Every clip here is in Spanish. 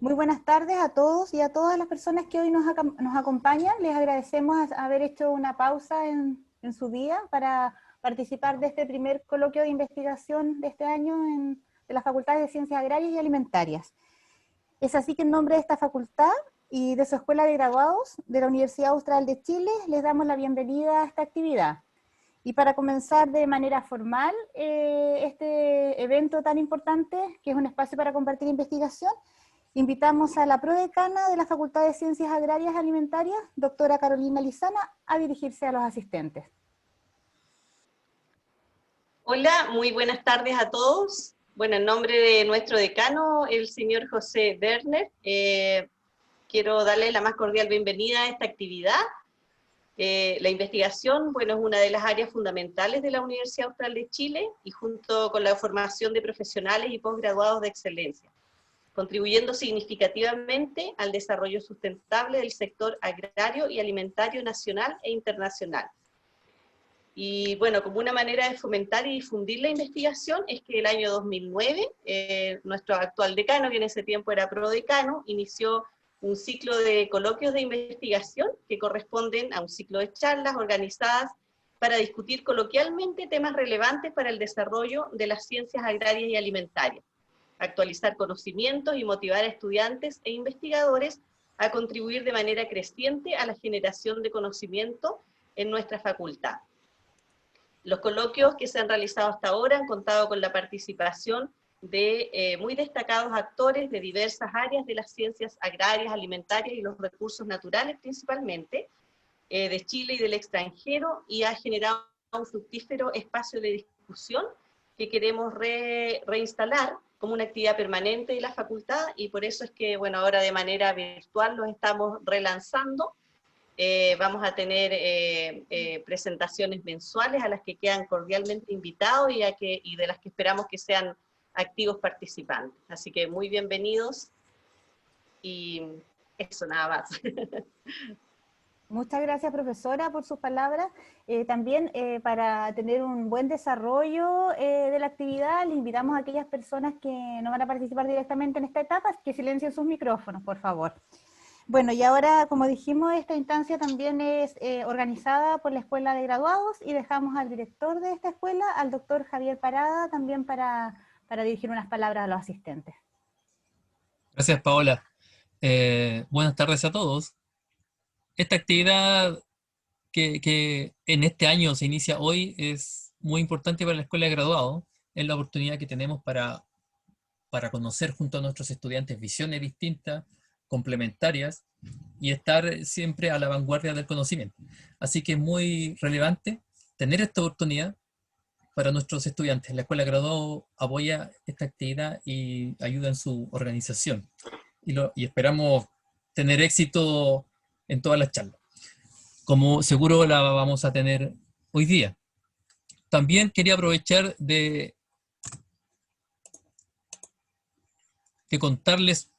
Muy buenas tardes a todos y a todas las personas que hoy nos acompañan. Les agradecemos haber hecho una pausa en su día para participar de este primer coloquio de investigación de este año de las Facultades de Ciencias Agrarias y Alimentarias. Es así que en nombre de esta facultad y de su Escuela de Graduados de la Universidad Austral de Chile, les damos la bienvenida a esta actividad. Y para comenzar de manera formal este evento tan importante, que es un espacio para compartir investigación, invitamos a la prodecana de la Facultad de Ciencias Agrarias y Alimentarias, doctora Carolina Lizana, a dirigirse a los asistentes. Hola, muy buenas tardes a todos. Bueno, en nombre de nuestro decano, el señor José Werner, quiero darle la más cordial bienvenida a esta actividad. La investigación, bueno, es una de las áreas fundamentales de la Universidad Austral de Chile y junto con la formación de profesionales y posgraduados de excelencia, contribuyendo significativamente al desarrollo sustentable del sector agrario y alimentario nacional e internacional. Y bueno, como una manera de fomentar y difundir la investigación es que el año 2009, nuestro actual decano, que en ese tiempo era prodecano, inició un ciclo de coloquios de investigación que corresponden a un ciclo de charlas organizadas para discutir coloquialmente temas relevantes para el desarrollo de las ciencias agrarias y alimentarias, actualizar conocimientos y motivar a estudiantes e investigadores a contribuir de manera creciente a la generación de conocimiento en nuestra facultad. Los coloquios que se han realizado hasta ahora han contado con la participación de muy destacados actores de diversas áreas de las ciencias agrarias, alimentarias y los recursos naturales principalmente, de Chile y del extranjero, y ha generado un fructífero espacio de discusión que queremos reinstalar como una actividad permanente de la facultad, y por eso es que, bueno, ahora de manera virtual los estamos relanzando. Vamos a tener presentaciones mensuales a las que quedan cordialmente invitados y de las que esperamos que sean activos participantes. Así que muy bienvenidos y eso nada más. Muchas gracias, profesora, por sus palabras. También para tener un buen desarrollo de la actividad, le invitamos a aquellas personas que no van a participar directamente en esta etapa que silencien sus micrófonos, por favor. Bueno, y ahora, como dijimos, esta instancia también es organizada por la Escuela de Graduados y dejamos al director de esta escuela, al doctor Javier Parada, también para dirigir unas palabras a los asistentes. Gracias, Paola. Buenas tardes a todos. Esta actividad que en este año se inicia hoy es muy importante para la Escuela de Graduados. Es la oportunidad que tenemos para conocer junto a nuestros estudiantes visiones distintas, complementarias, y estar siempre a la vanguardia del conocimiento. Así que es muy relevante tener esta oportunidad para nuestros estudiantes. La Escuela de Graduados apoya esta actividad y ayuda en su organización. Y esperamos tener éxito en todas las charlas, como seguro la vamos a tener hoy día. También quería aprovechar de contarles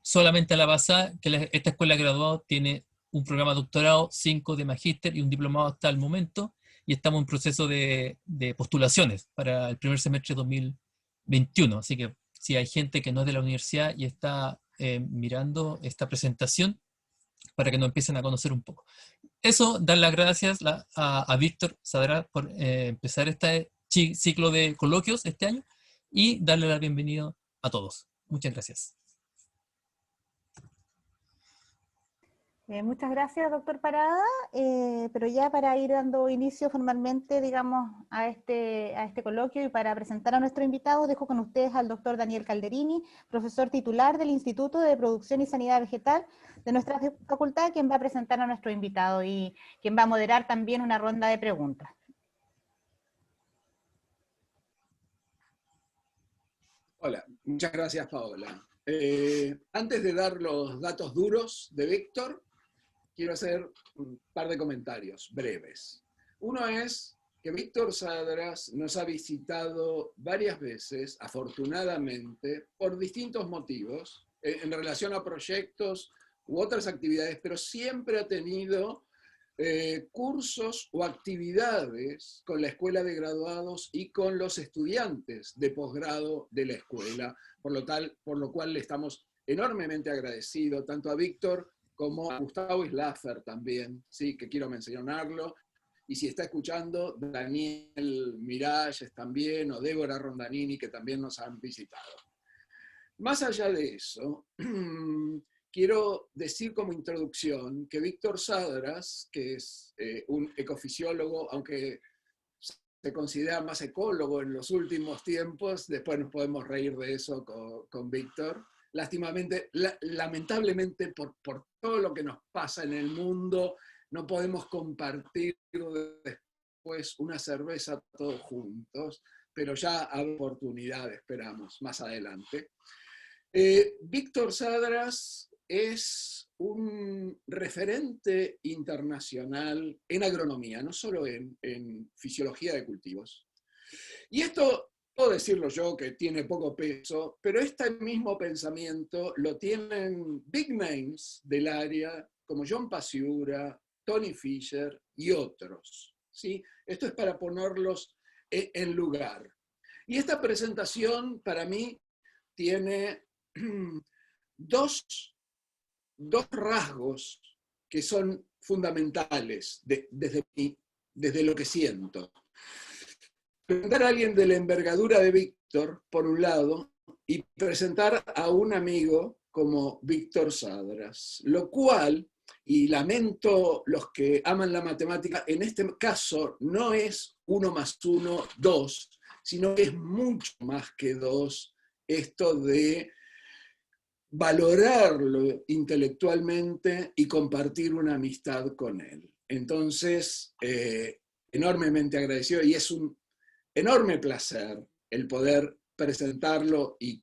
solamente a la pasada que esta escuela de graduados tiene un programa de doctorado, 5 de magíster y un diplomado hasta el momento, y estamos en proceso de postulaciones para el primer semestre de 2021. Así que si hay gente que no es de la universidad y está mirando esta presentación, para que nos empiecen a conocer un poco. Eso, dar las gracias a Víctor Sadra por empezar este ciclo de coloquios este año y darle la bienvenida a todos. Muchas gracias. Muchas gracias, doctor Parada, pero ya para ir dando inicio formalmente, digamos, a este coloquio y para presentar a nuestro invitado, dejo con ustedes al doctor Daniel Calderini, profesor titular del Instituto de Producción y Sanidad Vegetal de nuestra facultad, quien va a presentar a nuestro invitado y quien va a moderar también una ronda de preguntas. Hola, muchas gracias, Paola. Antes de dar los datos duros de Víctor, quiero hacer un par de comentarios breves. Uno es que Víctor Sadras nos ha visitado varias veces, afortunadamente, por distintos motivos, en relación a proyectos u otras actividades, pero siempre ha tenido cursos o actividades con la Escuela de Graduados y con los estudiantes de posgrado de la escuela, por lo cual le estamos enormemente agradecido tanto a Víctor como a Gustavo Islaffer también, ¿sí? Que quiero mencionarlo. Y si está escuchando, Daniel Miralles también, o Débora Rondanini, que también nos han visitado. Más allá de eso, quiero decir como introducción que Víctor Sadras, que es un ecofisiólogo, aunque se considera más ecólogo en los últimos tiempos, después nos podemos reír de eso con Víctor, lamentablemente por todo lo que nos pasa en el mundo, no podemos compartir después una cerveza todos juntos, pero ya habrá oportunidad, esperamos, más adelante. Víctor Sadras es un referente internacional en agronomía, no solo en fisiología de cultivos. Y esto, puedo decirlo yo, que tiene poco peso, pero este mismo pensamiento lo tienen big names del área, como John Pasiura, Tony Fisher y otros, ¿sí? Esto es para ponerlos en lugar. Y esta presentación, para mí, tiene dos rasgos que son fundamentales desde lo que siento. Presentar a alguien de la envergadura de Víctor, por un lado, y presentar a un amigo como Víctor Sadras, lo cual, y lamento los que aman la matemática, en este caso no es 1 más 1, 2, sino que es mucho más que 2, esto de valorarlo intelectualmente y compartir una amistad con él. Entonces, enormemente agradecido, y es un enorme placer el poder presentarlo y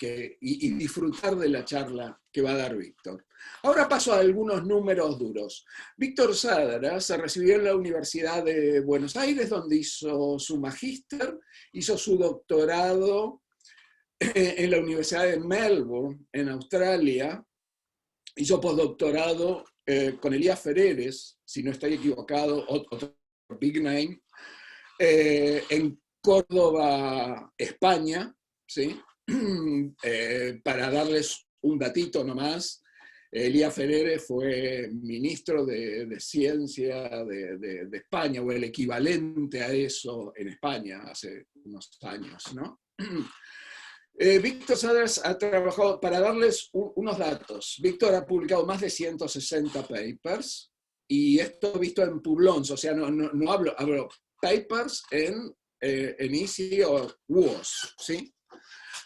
disfrutar de la charla que va a dar Víctor. Ahora paso a algunos números duros. Víctor Sadras se recibió en la Universidad de Buenos Aires, donde hizo su magíster, hizo su doctorado en la Universidad de Melbourne, en Australia, hizo postdoctorado con Elías Fereres, si no estoy equivocado, otro big name, en Córdoba, España, ¿sí? Para darles un datito nomás, Elías Fereres fue ministro de Ciencia de España, o el equivalente a eso en España hace unos años, ¿no? Víctor Sadras ha trabajado, para darles unos datos, Víctor ha publicado más de 160 papers, y esto visto en Publons, o sea, no hablo papers en ICI o WOS, ¿sí?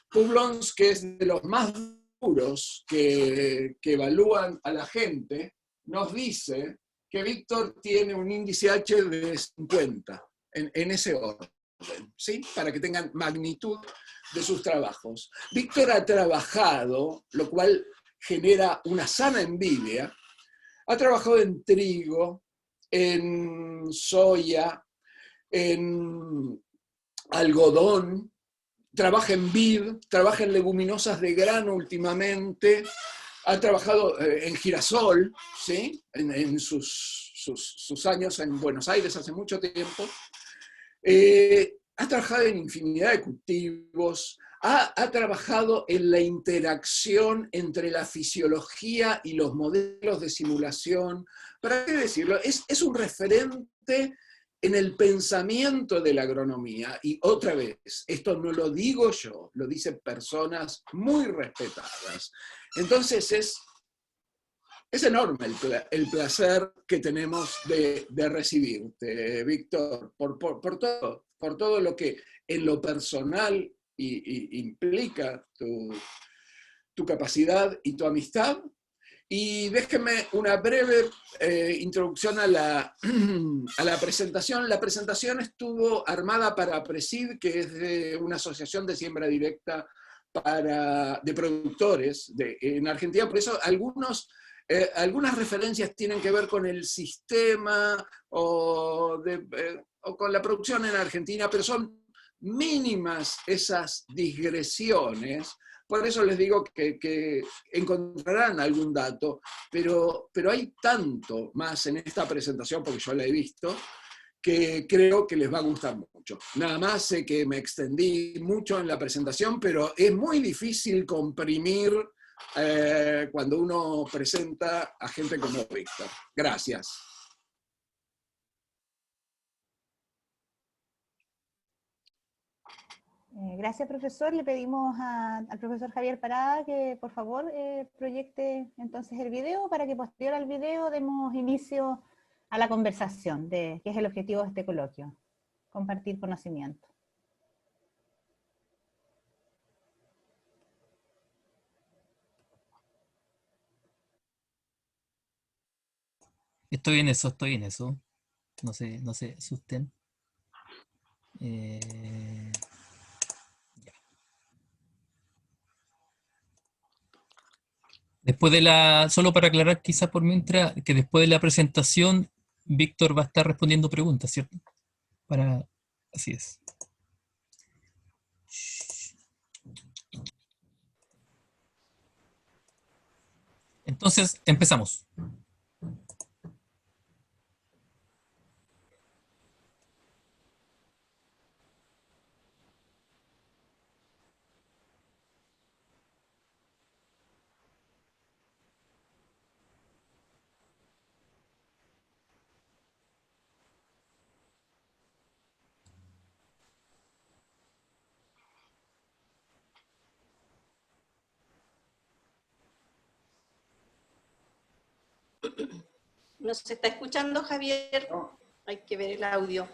Publons, que es de los más duros que evalúan a la gente, nos dice que Víctor tiene un índice H de 50, en ese orden, ¿sí? Para que tengan magnitud de sus trabajos. Víctor ha trabajado, lo cual genera una sana envidia, ha trabajado en trigo, en soya, en algodón, trabaja en vid, trabaja en leguminosas de grano últimamente, ha trabajado en girasol, ¿sí? En sus años en Buenos Aires hace mucho tiempo. Ha trabajado en infinidad de cultivos, ha trabajado en la interacción entre la fisiología y los modelos de simulación. ¿Para qué decirlo? Es un referente en el pensamiento de la agronomía. Y otra vez, esto no lo digo yo, lo dicen personas muy respetadas. Entonces es enorme el placer que tenemos de recibirte, Víctor, por todo lo que en lo personal implica tu capacidad y tu amistad. Y déjenme una breve introducción a la presentación. La presentación estuvo armada para Presid, que es de una asociación de siembra directa de productores en Argentina. Por eso algunas referencias tienen que ver con el sistema o con la producción en Argentina, pero son mínimas esas digresiones. Por eso les digo que encontrarán algún dato, pero hay tanto más en esta presentación, porque yo la he visto, que creo que les va a gustar mucho. Nada más, sé que me extendí mucho en la presentación, pero es muy difícil comprimir cuando uno presenta a gente como Víctor. Gracias. Gracias, profesor. Le pedimos al profesor Javier Parada que por favor proyecte entonces el video para que posterior al video demos inicio a la conversación, que es el objetivo de este coloquio, compartir conocimiento. Estoy en eso, estoy en eso. No se asusten. Ya. Después de solo para aclarar quizás por mientras, que después de la presentación, Víctor va a estar respondiendo preguntas, ¿cierto? Así es. Entonces, empezamos. ¿Nos está escuchando, Javier? No. Hay que ver el audio.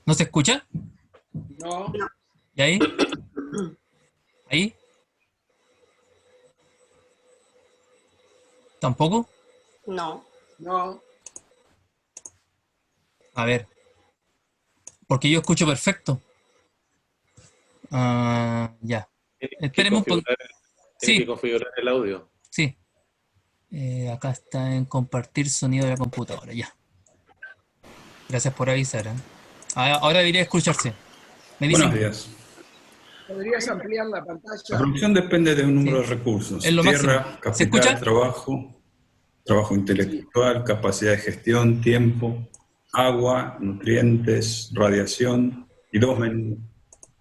¿No se escucha? No. ¿Y ahí? ¿Ahí? ¿Tampoco? No. No. A ver. Porque yo escucho perfecto. Ya. Esperemos un poco. Tiene Sí, que configurar el audio. sí. Acá está en compartir sonido de la computadora, ya. Gracias por avisar. Ahora debería escucharse. Me dicen, Buenos días. ¿Podrías ampliar la La pantalla? producción depende de un número Sí. de recursos. Es lo Tierra, máximo. ¿Se capital, escucha? trabajo intelectual, capacidad de gestión, tiempo, agua, nutrientes, radiación y 2 menús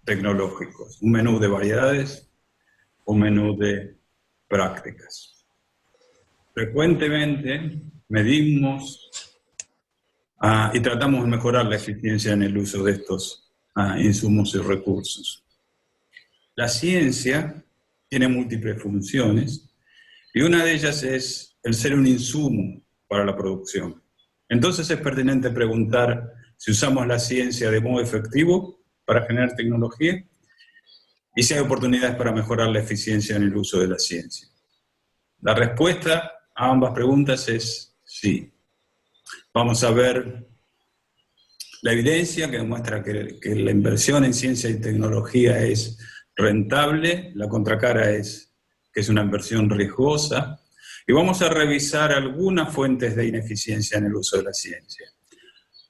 tecnológicos. Un menú de variedades, un menú de prácticas. Frecuentemente medimos y tratamos de mejorar la eficiencia en el uso de estos insumos y recursos. La ciencia tiene múltiples funciones y una de ellas es el ser un insumo para la producción. Entonces es pertinente preguntar si usamos la ciencia de modo efectivo para generar tecnología y si hay oportunidades para mejorar la eficiencia en el uso de la ciencia. La respuesta a ambas preguntas es sí. Vamos a ver la evidencia que demuestra que la inversión en ciencia y tecnología es rentable, la contracara es que es una inversión riesgosa, y vamos a revisar algunas fuentes de ineficiencia en el uso de la ciencia.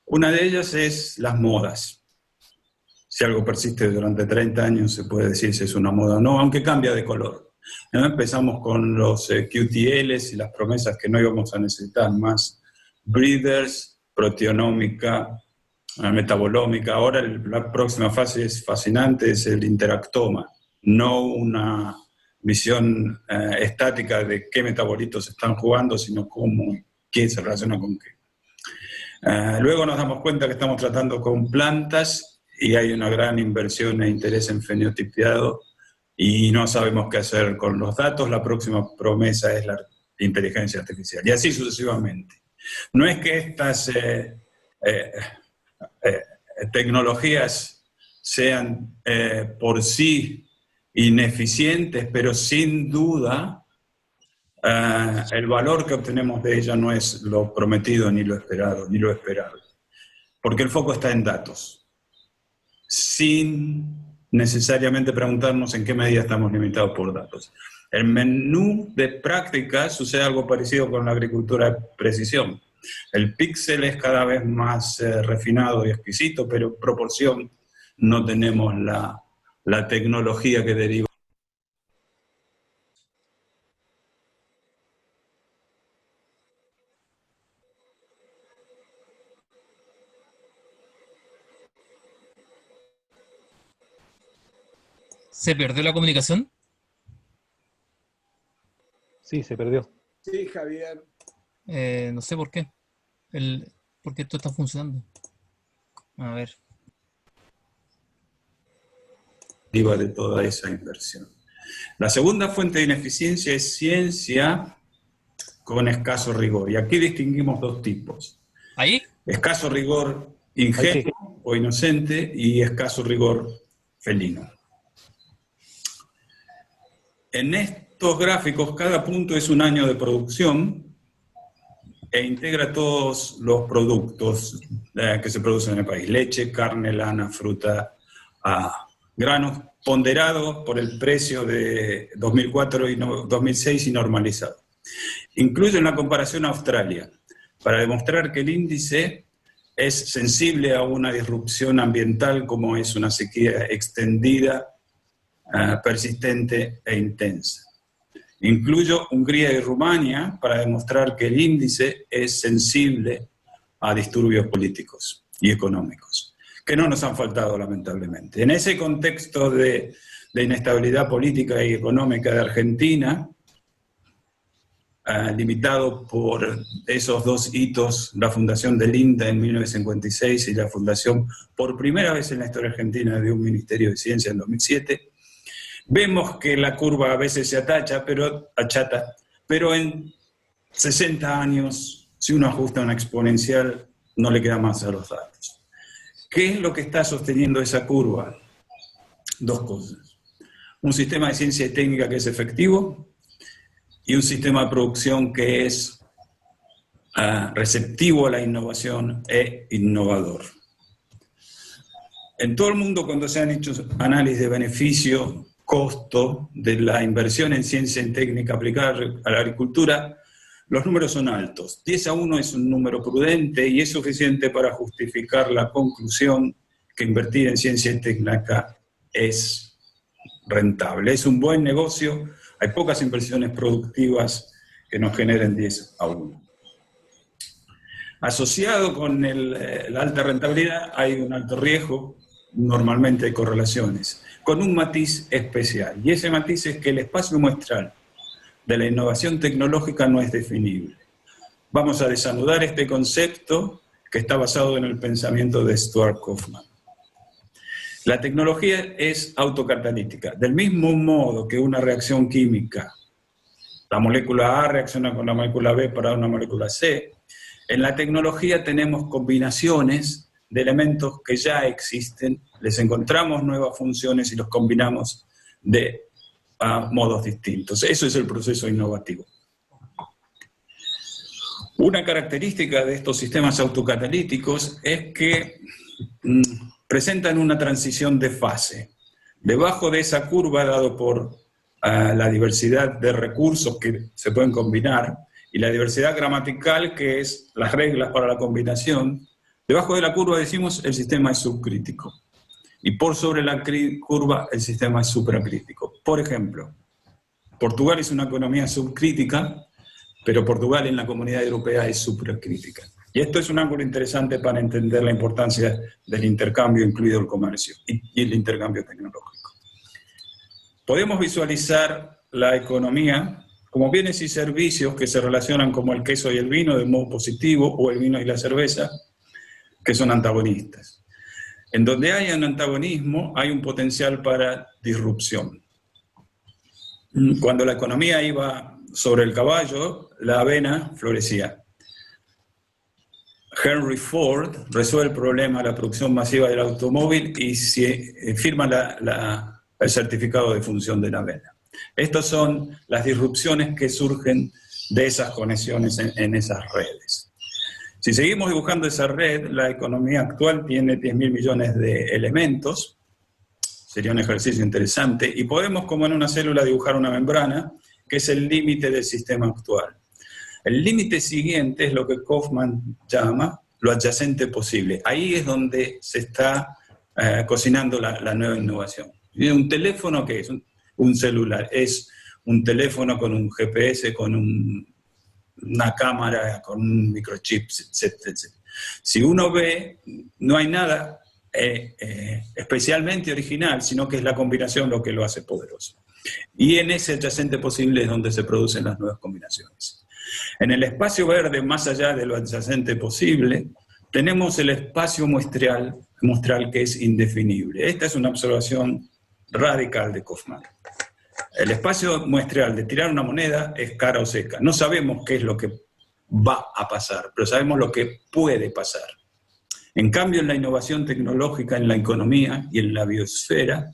Una de ellas es las modas. Si algo persiste durante 30 años se puede decir si es una moda o no, aunque cambia de color. Empezamos con los QTLs y las promesas que no íbamos a necesitar más breeders, proteonómica, metabolómica. Ahora la próxima fase es fascinante, es el interactoma, no una visión estática de qué metabolitos están jugando, sino qué se relaciona con qué. Luego nos damos cuenta que estamos tratando con plantas y hay una gran inversión e interés en fenotipiado y no sabemos qué hacer con los datos. La próxima promesa es la inteligencia artificial y así sucesivamente. No es que estas tecnologías sean por sí ineficientes, pero sin duda el valor que obtenemos de ellas no es lo prometido ni lo esperado, ni lo esperable. Porque el foco está en datos, sin necesariamente preguntarnos en qué medida estamos limitados por datos. El menú de práctica sucede algo parecido con la agricultura de precisión. El píxel es cada vez más refinado y exquisito, pero en proporción no tenemos la tecnología que deriva. ¿Se perdió la comunicación? Sí, se perdió. Sí, Javier. No sé por qué. ¿Por qué esto está funcionando? A ver. De toda esa inversión. La segunda fuente de ineficiencia es ciencia con escaso rigor. Y aquí distinguimos dos tipos. ¿Ahí? Escaso rigor ingenuo o inocente y escaso rigor felino. En estos gráficos, cada punto es un año de producción e integra todos los productos que se producen en el país. Leche, carne, lana, fruta, granos ponderados por el precio de 2004 y 2006 y normalizado. Incluye la comparación a Australia, para demostrar que el índice es sensible a una disrupción ambiental como es una sequía extendida, persistente e intensa. Incluyo Hungría y Rumania para demostrar que el índice es sensible a disturbios políticos y económicos, que no nos han faltado lamentablemente. En ese contexto de inestabilidad política y económica de Argentina, limitado por esos dos hitos, la fundación del INTA en 1956 y la fundación por primera vez en la historia argentina de un Ministerio de Ciencia en 2007, vemos que la curva a veces se achata, pero en 60 años, si uno ajusta una exponencial, no le queda más a los datos. ¿Qué es lo que está sosteniendo esa curva? Dos cosas. Un sistema de ciencia y técnica que es efectivo y un sistema de producción que es receptivo a la innovación e innovador. En todo el mundo, cuando se han hecho análisis de beneficio, costo de la inversión en ciencia y técnica aplicada a la agricultura, los números son altos. 10-1 es un número prudente y es suficiente para justificar la conclusión que invertir en ciencia y técnica es rentable. Es un buen negocio, hay pocas inversiones productivas que nos generen 10-1. Asociado con la alta rentabilidad hay un alto riesgo, normalmente hay correlaciones, con un matiz especial. Y ese matiz es que el espacio muestral de la innovación tecnológica no es definible. Vamos a desanudar este concepto que está basado en el pensamiento de Stuart Kauffman. La tecnología es autocatalítica. Del mismo modo que una reacción química, la molécula A reacciona con la molécula B para una molécula C, en la tecnología tenemos combinaciones de elementos que ya existen, les encontramos nuevas funciones y los combinamos de modos distintos. Eso es el proceso innovativo. Una característica de estos sistemas autocatalíticos es que presentan una transición de fase. Debajo de esa curva, dado por la diversidad de recursos que se pueden combinar, y la diversidad gramatical, que es las reglas para la combinación, debajo de la curva decimos el sistema es subcrítico. Y por sobre la curva el sistema es supracrítico. Por ejemplo, Portugal es una economía subcrítica, pero Portugal en la Comunidad Europea es supracrítica. Y esto es un ángulo interesante para entender la importancia del intercambio, incluido el comercio, y el intercambio tecnológico. Podemos visualizar la economía como bienes y servicios que se relacionan como el queso y el vino de modo positivo, o el vino y la cerveza, que son antagonistas. En donde hay un antagonismo, hay un potencial para disrupción. Cuando la economía iba sobre el caballo, la avena florecía. Henry Ford resuelve el problema de la producción masiva del automóvil y firma el certificado de función de la avena. Estas son las disrupciones que surgen de esas conexiones en esas redes. Si seguimos dibujando esa red, la economía actual tiene 10.000 millones de elementos, sería un ejercicio interesante, y podemos, como en una célula, dibujar una membrana, que es el límite del sistema actual. El límite siguiente es lo que Kauffman llama lo adyacente posible. Ahí es donde se está cocinando la nueva innovación. ¿Y un teléfono qué es? Un celular. Es un teléfono con un GPS, con una cámara, con un microchip, etc. Si uno ve, no hay nada especialmente original, sino que es la combinación lo que lo hace poderoso. Y en ese adyacente posible es donde se producen las nuevas combinaciones. En el espacio verde, más allá de lo adyacente posible, tenemos el espacio muestral que es indefinible. Esta es una observación radical de Kaufman. El espacio muestral de tirar una moneda es cara o seca. No sabemos qué es lo que va a pasar, pero sabemos lo que puede pasar. En cambio, en la innovación tecnológica, en la economía y en la biosfera,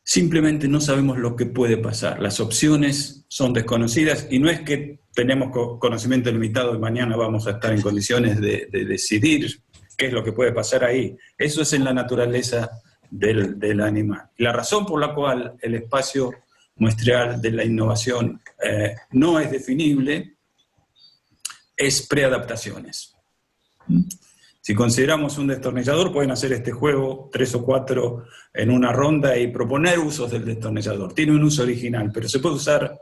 simplemente no sabemos lo que puede pasar. Las opciones son desconocidas y no es que tenemos conocimiento limitado y mañana vamos a estar en condiciones de decidir qué es lo que puede pasar ahí. Eso es en la naturaleza del animal. La razón por la cual el espacio muestral de la innovación no es definible es preadaptaciones. Si consideramos un destornillador, pueden hacer este juego 3 o 4 en una ronda y proponer usos del destornillador. Tiene un uso original, pero se puede usar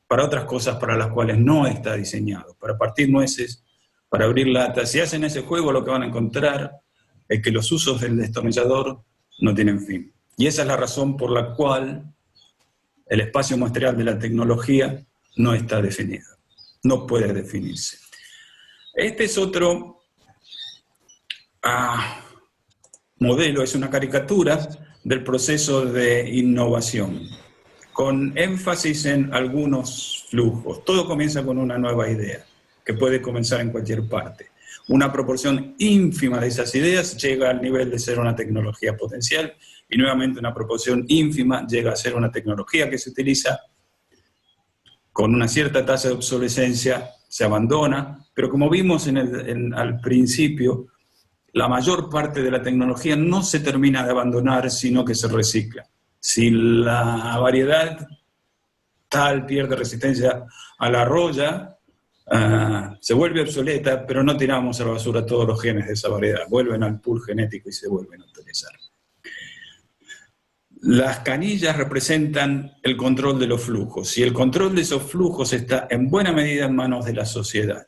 para otras cosas para las cuales no está diseñado, para partir nueces, para abrir latas. Si hacen ese juego, lo que van a encontrar es que los usos del destornillador no tienen fin. Y esa es la razón por la cual el espacio muestral de la tecnología no está definido, no puede definirse. Este es otro modelo, es una caricatura del proceso de innovación, con énfasis en algunos flujos. Todo comienza con una nueva idea, que puede comenzar en cualquier parte. Una proporción ínfima de esas ideas llega al nivel de ser una tecnología potencial, y nuevamente una proporción ínfima llega a ser una tecnología que se utiliza con una cierta tasa de obsolescencia, se abandona, pero como vimos al principio, la mayor parte de la tecnología no se termina de abandonar, sino que se recicla. Si la variedad tal pierde resistencia a la roya, se vuelve obsoleta, pero no tiramos a la basura todos los genes de esa variedad, vuelven al pool genético y se vuelven a utilizar. Las canillas representan el control de los flujos, y el control de esos flujos está en buena medida en manos de la sociedad.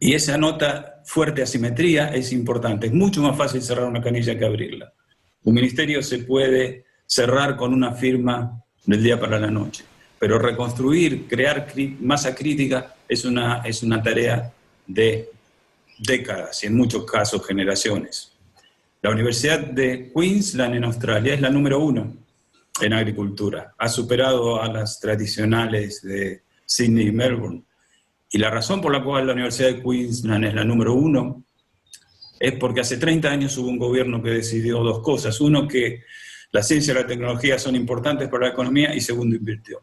Y esa nota fuerte asimetría es importante. Es mucho más fácil cerrar una canilla que abrirla. Un ministerio se puede cerrar con una firma del día para la noche, pero reconstruir, crear masa crítica es una tarea de décadas y en muchos casos generaciones. La Universidad de Queensland en Australia es la número 1 en agricultura. Ha superado a las tradicionales de Sydney y Melbourne. Y la razón por la cual la Universidad de Queensland es la número 1 es porque hace 30 años hubo un gobierno que decidió dos cosas. Uno, que la ciencia y la tecnología son importantes para la economía, y segundo, invirtió.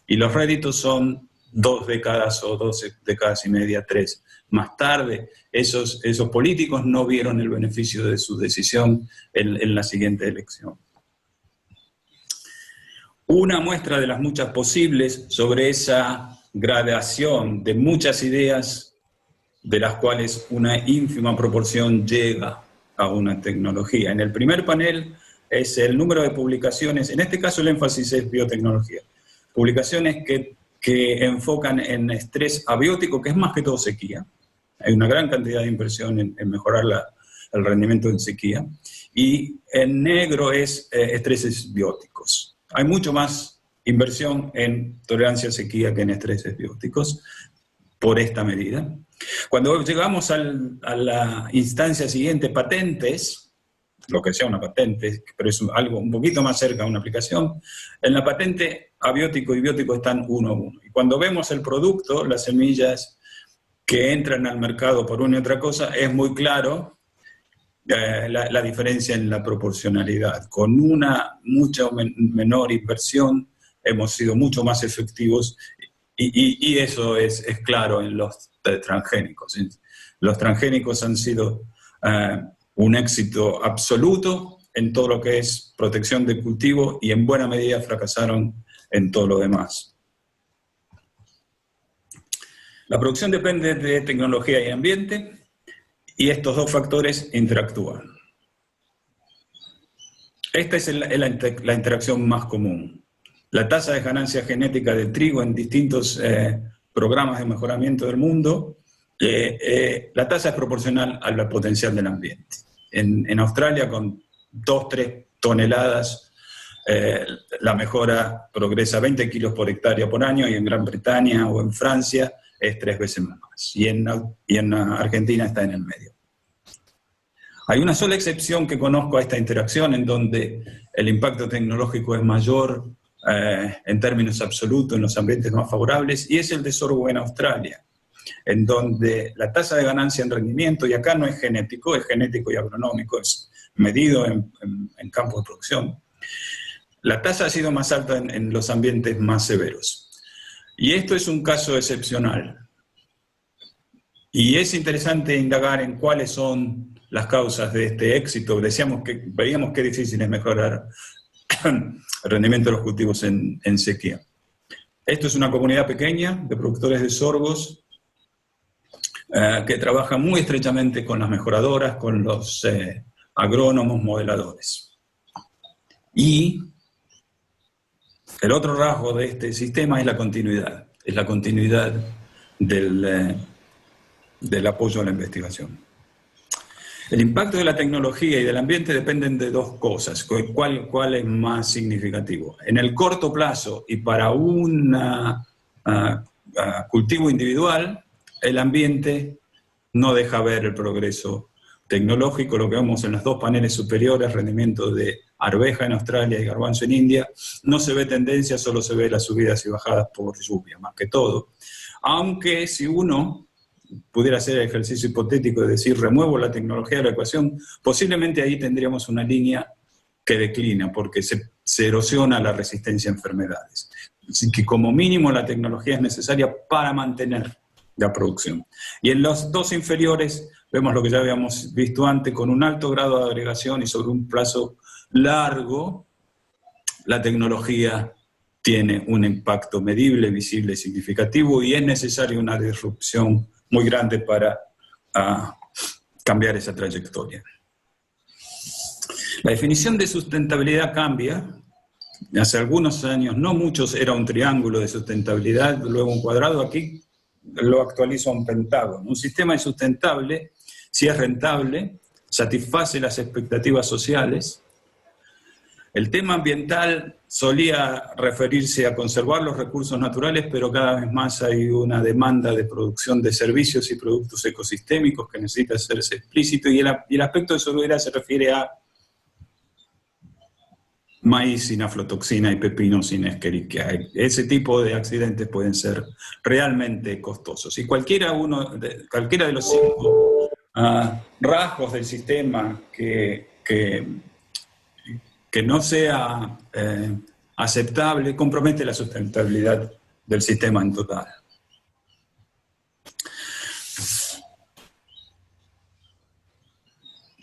Y los réditos son 2 décadas o 2 décadas y media, 3. Más tarde, esos políticos no vieron el beneficio de su decisión en la siguiente elección. Una muestra de las muchas posibles sobre esa gradación de muchas ideas, de las cuales una ínfima proporción llega a una tecnología. En el primer panel es el número de publicaciones, en este caso el énfasis es biotecnología. Publicaciones que enfocan en estrés abiótico, que es más que todo sequía. Hay una gran cantidad de inversión en mejorar el rendimiento en sequía. Y en negro es estreses bióticos. Hay mucho más inversión en tolerancia a sequía que en estreses bióticos por esta medida. Cuando llegamos a la instancia siguiente, patentes, lo que sea una patente, pero es algo un poquito más cerca de una aplicación, en la patente abiótico y biótico están 1 a 1. Y cuando vemos el producto, las semillas que entran al mercado por una y otra cosa, es muy claro la diferencia en la proporcionalidad. Con una mucha menor inversión hemos sido mucho más efectivos, y eso es claro en los transgénicos. Los transgénicos han sido un éxito absoluto en todo lo que es protección del cultivo, y en buena medida fracasaron en todo lo demás. La producción depende de tecnología y ambiente, y estos dos factores interactúan. Esta es la interacción más común. La tasa de ganancia genética del trigo en distintos programas de mejoramiento del mundo La tasa es proporcional al potencial del ambiente. En Australia, con 2-3 toneladas, la mejora progresa 20 kilos por hectárea por año, y en Gran Bretaña o en Francia es 3 veces más. Y en Argentina está en el medio. Hay una sola excepción que conozco a esta interacción, en donde el impacto tecnológico es mayor en términos absolutos en los ambientes más favorables, y es el de sorgo en Australia, en donde la tasa de ganancia en rendimiento, y acá no es genético y agronómico, es medido en campos de producción, la tasa ha sido más alta en los ambientes más severos. Y esto es un caso excepcional. Y es interesante indagar en cuáles son las causas de este éxito. Veíamos qué difícil es mejorar el rendimiento de los cultivos en sequía. Esto es una comunidad pequeña de productores de sorgos que trabaja muy estrechamente con las mejoradoras, con los agrónomos modeladores. Y el otro rasgo de este sistema es la continuidad del apoyo a la investigación. El impacto de la tecnología y del ambiente dependen de dos cosas. ¿Cuál es más significativo? En el corto plazo y para un cultivo individual, el ambiente no deja ver el progreso tecnológico. Lo que vemos en los dos paneles superiores, rendimiento de arveja en Australia y garbanzo en India, no se ve tendencia, solo se ve las subidas y bajadas por lluvia, más que todo. Aunque si uno pudiera hacer el ejercicio hipotético de decir, remuevo la tecnología de la ecuación, posiblemente ahí tendríamos una línea que declina, porque se erosiona la resistencia a enfermedades. Así que como mínimo la tecnología es necesaria para mantener la producción. Y en los dos inferiores vemos lo que ya habíamos visto antes, con un alto grado de agregación y sobre un plazo largo, la tecnología tiene un impacto medible, visible y significativo, y es necesaria una disrupción muy grande para cambiar esa trayectoria. La definición de sustentabilidad cambia. Hace algunos años, no muchos, era un triángulo de sustentabilidad, luego un cuadrado. Aquí lo actualizo a un pentágono. Un sistema es sustentable si es rentable, satisface las expectativas sociales. El tema ambiental solía referirse a conservar los recursos naturales, pero cada vez más hay una demanda de producción de servicios y productos ecosistémicos que necesita hacerse explícito, y el aspecto de solubilidad se refiere a maíz sin aflatoxina y pepino sin Escherichia. Ese tipo de accidentes pueden ser realmente costosos. Y cualquiera de los 5 rasgos del sistema que no sea aceptable compromete la sustentabilidad del sistema en total.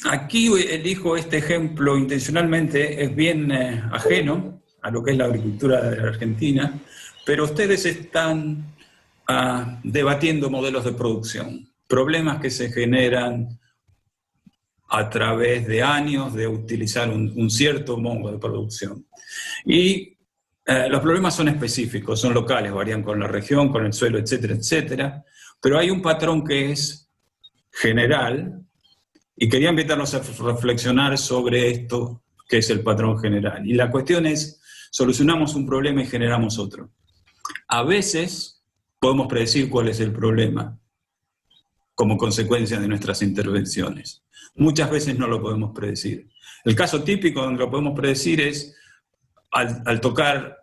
Aquí elijo este ejemplo intencionalmente, es bien ajeno a lo que es la agricultura de la Argentina, pero ustedes están debatiendo modelos de producción, problemas que se generan a través de años de utilizar un cierto modo de producción. Y los problemas son específicos, son locales, varían con la región, con el suelo, etcétera, etcétera, pero hay un patrón que es general, y quería invitarlos a reflexionar sobre esto, que es el patrón general. Y la cuestión es, solucionamos un problema y generamos otro. A veces podemos predecir cuál es el problema como consecuencia de nuestras intervenciones. Muchas veces no lo podemos predecir. El caso típico donde lo podemos predecir es al tocar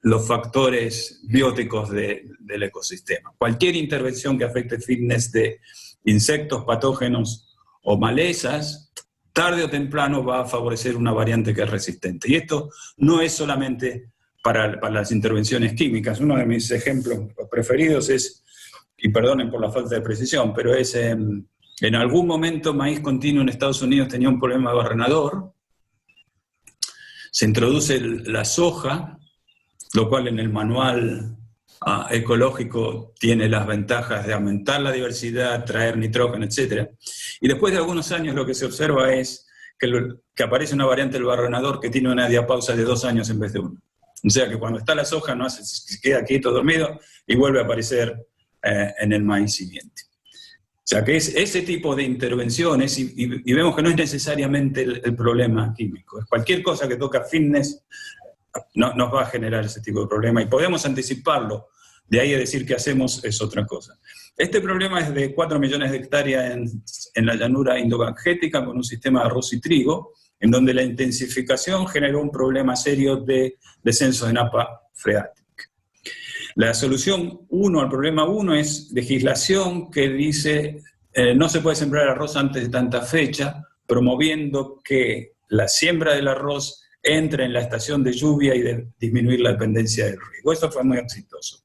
los factores bióticos del ecosistema. Cualquier intervención que afecte el fitness de insectos, patógenos o malezas, tarde o temprano va a favorecer una variante que es resistente. Y esto no es solamente para las intervenciones químicas. Uno de mis ejemplos preferidos es, y perdonen por la falta de precisión, pero es en algún momento maíz continuo en Estados Unidos tenía un problema de barrenador, se introduce la soja, lo cual en el manual ecológico tiene las ventajas de aumentar la diversidad, traer nitrógeno, etc. Y después de algunos años lo que se observa es que aparece una variante del barrenador que tiene una diapausa de 2 años en vez de 1. O sea que cuando está la soja se queda quieto, dormido, y vuelve a aparecer en el maíz siguiente. sea que es ese tipo de intervenciones, y vemos que no es necesariamente el problema químico. Cualquier cosa que toca fitness nos va a generar ese tipo de problema, y podemos anticiparlo. De ahí a decir qué hacemos es otra cosa. Este problema es de 4 millones de hectáreas en la llanura indogangética, con un sistema de arroz y trigo, en donde la intensificación generó un problema serio de descenso de napa freática. La solución 1 al problema 1 es legislación que dice no se puede sembrar arroz antes de tanta fecha, promoviendo que la siembra del arroz entre en la estación de lluvia y de disminuir la dependencia del riego. Esto fue muy exitoso.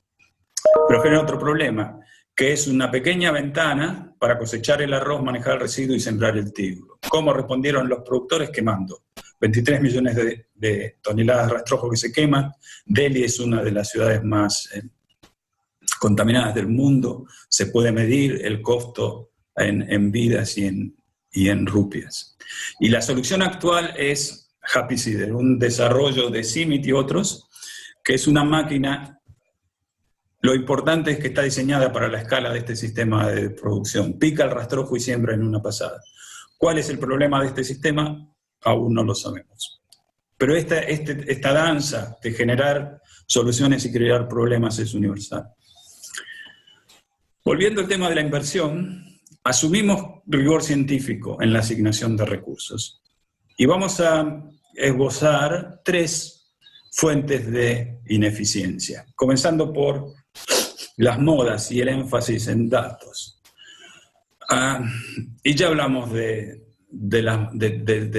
Pero genera otro problema, que es una pequeña ventana para cosechar el arroz, manejar el residuo y sembrar el trigo. ¿Cómo respondieron los productores? Quemando. 23 millones de toneladas de rastrojo que se queman. Delhi es una de las ciudades más contaminadas del mundo. Se puede medir el costo en vidas y en rupias. Y la solución actual es Happy Seeder, un desarrollo de CIMIT y otros, que es una máquina. Lo importante es que está diseñada para la escala de este sistema de producción. Pica el rastrojo y siembra en una pasada. ¿Cuál es el problema de este sistema? Aún no lo sabemos. Pero esta danza de generar soluciones y crear problemas es universal. Volviendo al tema de la inversión, asumimos rigor científico en la asignación de recursos. Y vamos a esbozar 3 fuentes de ineficiencia, comenzando por las modas y el énfasis en datos. Y ya hablamos de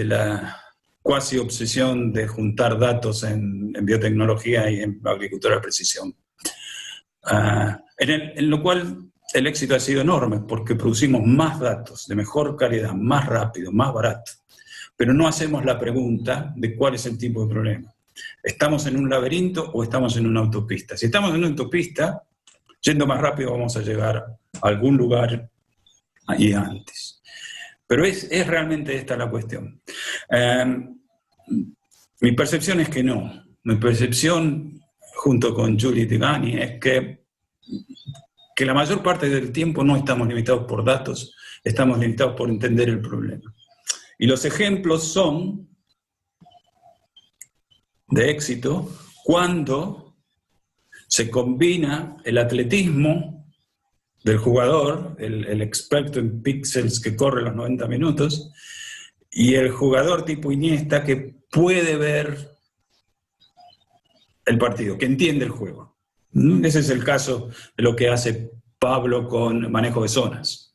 la cuasi obsesión de juntar datos en biotecnología y en agricultura de precisión. En lo cual el éxito ha sido enorme, porque producimos más datos de mejor calidad, más rápido, más barato. Pero no hacemos la pregunta de cuál es el tipo de problema. ¿Estamos en un laberinto o estamos en una autopista? Si estamos en una autopista, yendo más rápido vamos a llegar a algún lugar y antes. Pero es realmente esta la cuestión. Mi percepción es que no. Mi percepción, junto con Julie Tigani, es que la mayor parte del tiempo no estamos limitados por datos, estamos limitados por entender el problema. Y los ejemplos son de éxito cuando se combina el atletismo del jugador, el experto en píxeles que corre los 90 minutos, y el jugador tipo Iniesta que puede ver el partido, que entiende el juego. Ese es el caso de lo que hace Pablo con manejo de zonas.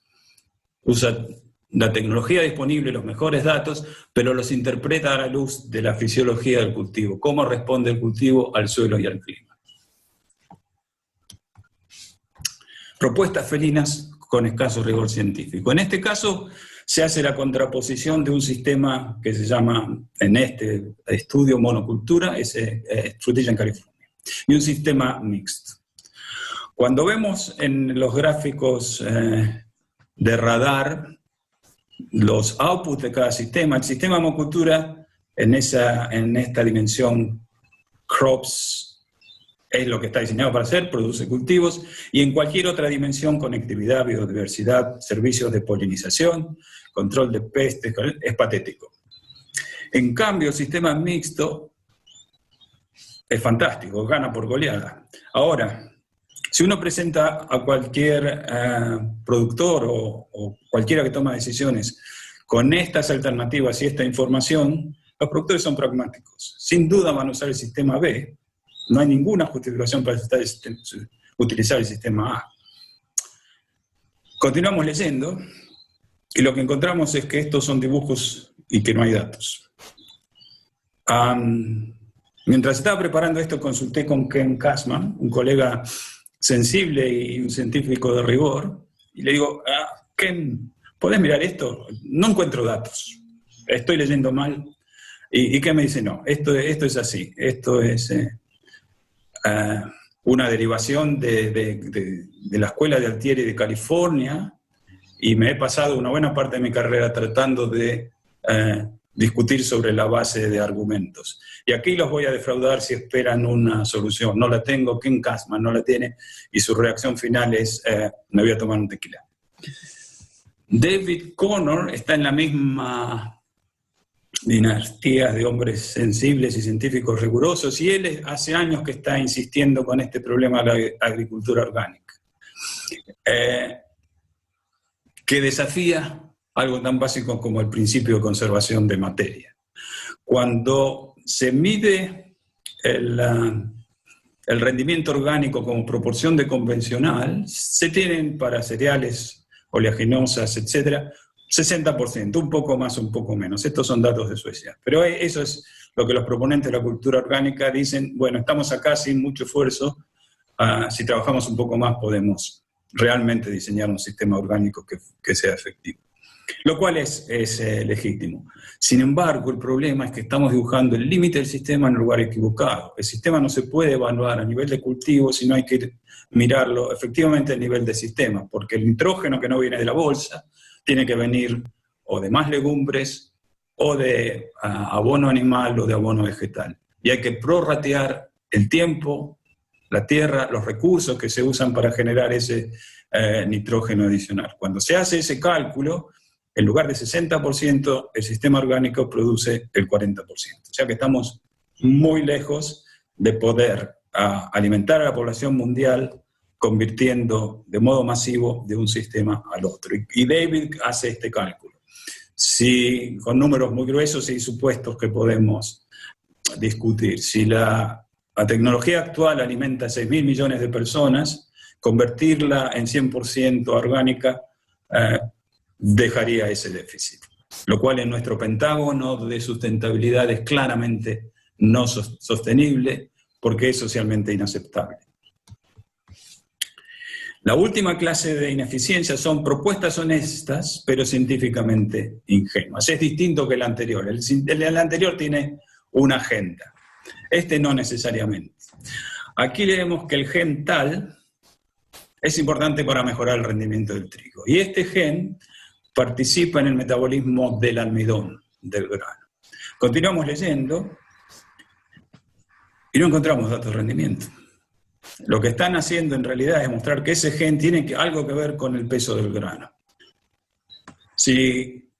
Usa la tecnología disponible, los mejores datos, pero los interpreta a la luz de la fisiología del cultivo. ¿Cómo responde el cultivo al suelo y al clima? Propuestas felinas con escaso rigor científico. En este caso se hace la contraposición de un sistema que se llama, en este estudio, monocultura, es frutilla en California, y un sistema mixto. Cuando vemos en los gráficos de radar los outputs de cada sistema, el sistema de monocultura en esta dimensión crops es lo que está diseñado para hacer, produce cultivos, y en cualquier otra dimensión, conectividad, biodiversidad, servicios de polinización, control de pestes, es patético. En cambio, el sistema mixto es fantástico, gana por goleada. Ahora, si uno presenta a cualquier productor o cualquiera que toma decisiones con estas alternativas y esta información, los productores son pragmáticos. Sin duda van a usar el sistema B. No hay ninguna justificación para utilizar el sistema A. Continuamos leyendo y lo que encontramos es que estos son dibujos y que no hay datos. Mientras estaba preparando esto, consulté con Ken Kasman, un colega sensible y un científico de rigor, y le digo, Ken, ¿podés mirar esto? No encuentro datos, estoy leyendo mal. Y Ken me dice, no, esto es así, esto es una derivación de la Escuela de Altieri de California, y me he pasado una buena parte de mi carrera tratando de discutir sobre la base de argumentos. Y aquí los voy a defraudar si esperan una solución. No la tengo, Ken Kasman no la tiene, y su reacción final es, me voy a tomar un tequila. David Connor está en la misma dinastía de hombres sensibles y científicos rigurosos, y él hace años que está insistiendo con este problema de la agricultura orgánica, que desafía algo tan básico como el principio de conservación de materia. Cuando se mide el rendimiento orgánico como proporción de convencional, se tienen para cereales, oleaginosas, etcétera, 60%, un poco más, un poco menos. Estos son datos de Suecia. Pero eso es lo que los proponentes de la cultura orgánica dicen: bueno, estamos acá sin mucho esfuerzo, si trabajamos un poco más podemos realmente diseñar un sistema orgánico que sea efectivo. Lo cual es legítimo. Sin embargo, el problema es que estamos dibujando el límite del sistema en el lugar equivocado. El sistema no se puede evaluar a nivel de cultivo, sino hay que mirarlo efectivamente a nivel de sistema, porque el nitrógeno que no viene de la bolsa tiene que venir o de más legumbres, o de abono animal, o de abono vegetal. Y hay que prorratear el tiempo, la tierra, los recursos que se usan para generar ese nitrógeno adicional. Cuando se hace ese cálculo, en lugar de 60%, el sistema orgánico produce el 40%. O sea que estamos muy lejos de poder alimentar a la población mundial convirtiendo de modo masivo de un sistema al otro. Y David hace este cálculo. Si, con números muy gruesos y supuestos que podemos discutir, si la tecnología actual alimenta a 6.000 millones de personas, convertirla en 100% orgánica dejaría ese déficit, lo cual en nuestro pentágono de sustentabilidad es claramente no sostenible porque es socialmente inaceptable. La última clase de ineficiencia son propuestas honestas, pero científicamente ingenuas. Es distinto que el anterior. El anterior tiene una agenda. Este no necesariamente. Aquí leemos que el gen tal es importante para mejorar el rendimiento del trigo. Y este gen participa en el metabolismo del almidón, del grano. Continuamos leyendo y no encontramos datos de rendimiento. Lo que están haciendo en realidad es mostrar que ese gen tiene algo que ver con el peso del grano. Si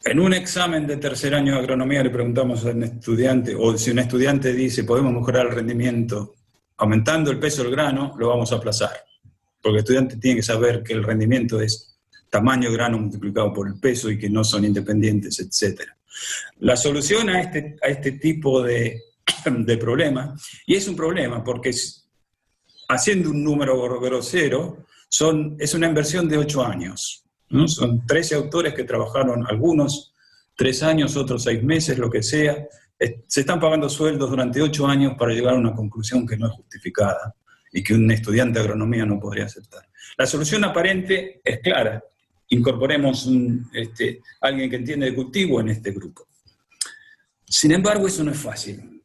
en un examen de tercer año de agronomía le preguntamos a un estudiante, o si un estudiante dice podemos mejorar el rendimiento aumentando el peso del grano, lo vamos a aplazar. Porque el estudiante tiene que saber que el rendimiento es tamaño grano multiplicado por el peso y que no son independientes, etc. La solución a este tipo de problema, y es un problema porque haciendo un número grosero, es una inversión de 8 años. ¿No? Son 13 autores que trabajaron, algunos 3 años, otros 6 meses, lo que sea. Se están pagando sueldos durante 8 años para llegar a una conclusión que no es justificada y que un estudiante de agronomía no podría aceptar. La solución aparente es clara. Incorporemos alguien que entiende de cultivo en este grupo. Sin embargo, eso no es fácil.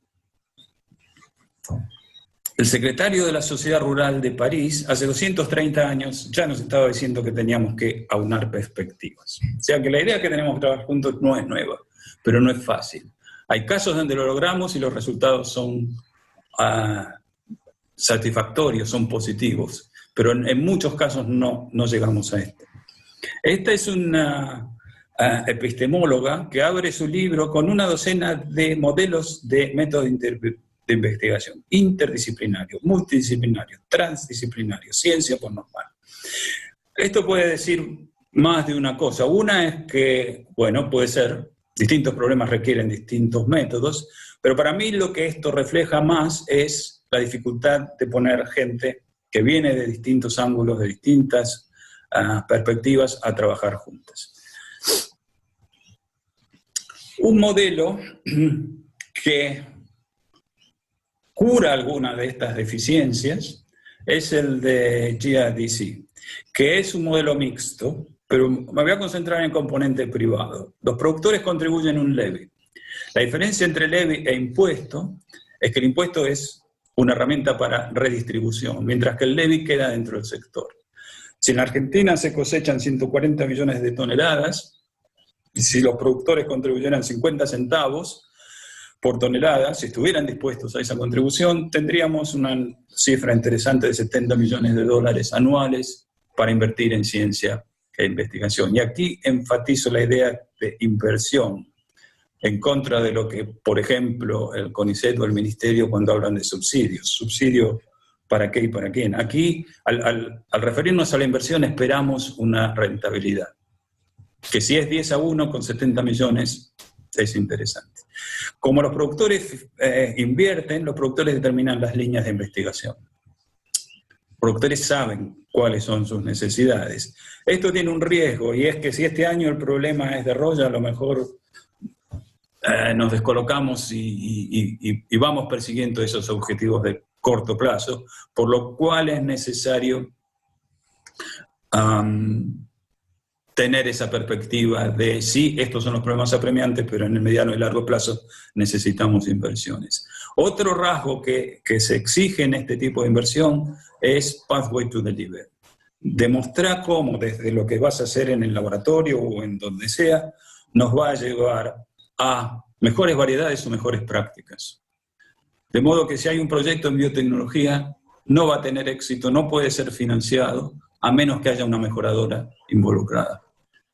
El secretario de la Sociedad Rural de París, hace 230 años, ya nos estaba diciendo que teníamos que aunar perspectivas. O sea que la idea que tenemos que trabajar juntos no es nueva, pero no es fácil. Hay casos donde lo logramos y los resultados son satisfactorios, son positivos, pero en muchos casos no llegamos a esto. Esta es una epistemóloga que abre su libro con una docena de modelos de métodos de investigación, interdisciplinario, multidisciplinario, transdisciplinario, ciencia por normal. Esto puede decir más de una cosa. Una es que, bueno, puede ser, distintos problemas requieren distintos métodos, pero para mí lo que esto refleja más es la dificultad de poner gente que viene de distintos ángulos, de distintas perspectivas a trabajar juntas. Un modelo que cura alguna de estas deficiencias es el de GADC, que es un modelo mixto, pero me voy a concentrar en el componente privado. Los productores contribuyen un levy. La diferencia entre levy e impuesto es que el impuesto es una herramienta para redistribución, mientras que el levy queda dentro del sector. Si en Argentina se cosechan 140 millones de toneladas, y si los productores contribuyeran 50 centavos por tonelada, si estuvieran dispuestos a esa contribución, tendríamos una cifra interesante de $70 millones anuales para invertir en ciencia que investigación. Y aquí enfatizo la idea de inversión, en contra de lo que, por ejemplo, el CONICET o el Ministerio cuando hablan de subsidios. ¿Subsidio para qué y para quién? Aquí, al referirnos a la inversión, esperamos una rentabilidad, que si es 10-1 con 70 millones, es interesante. Como los productores invierten, los productores determinan las líneas de investigación. Los productores saben cuáles son sus necesidades. Esto tiene un riesgo, y es que si este año el problema es de roya, a lo mejor nos descolocamos y vamos persiguiendo esos objetivos de corto plazo, por lo cual es necesario tener esa perspectiva de sí, estos son los problemas apremiantes, pero en el mediano y largo plazo necesitamos inversiones. Otro rasgo que se exige en este tipo de inversión es pathway to deliver. Demostrar cómo desde lo que vas a hacer en el laboratorio o en donde sea, nos va a llevar a mejores variedades o mejores prácticas. De modo que si hay un proyecto en biotecnología, no va a tener éxito, no puede ser financiado, a menos que haya una mejoradora involucrada.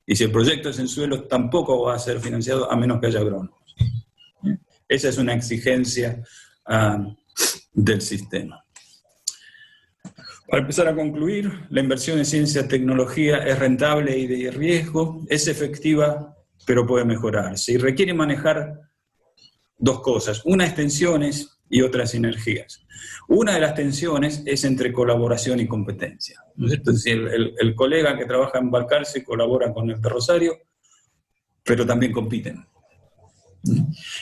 Y si el proyecto es en suelo, tampoco va a ser financiado, a menos que haya agrónomos. Esa es una exigencia del sistema. Para empezar a concluir, la inversión en ciencia y tecnología es rentable y de riesgo, es efectiva, pero puede mejorarse. Y requiere manejar dos cosas, una es tensiones y otra sinergias. Una de las tensiones es entre colaboración y competencia, ¿no es cierto? Es decir, el colega que trabaja en Balcarce colabora con el de Rosario, pero también compiten.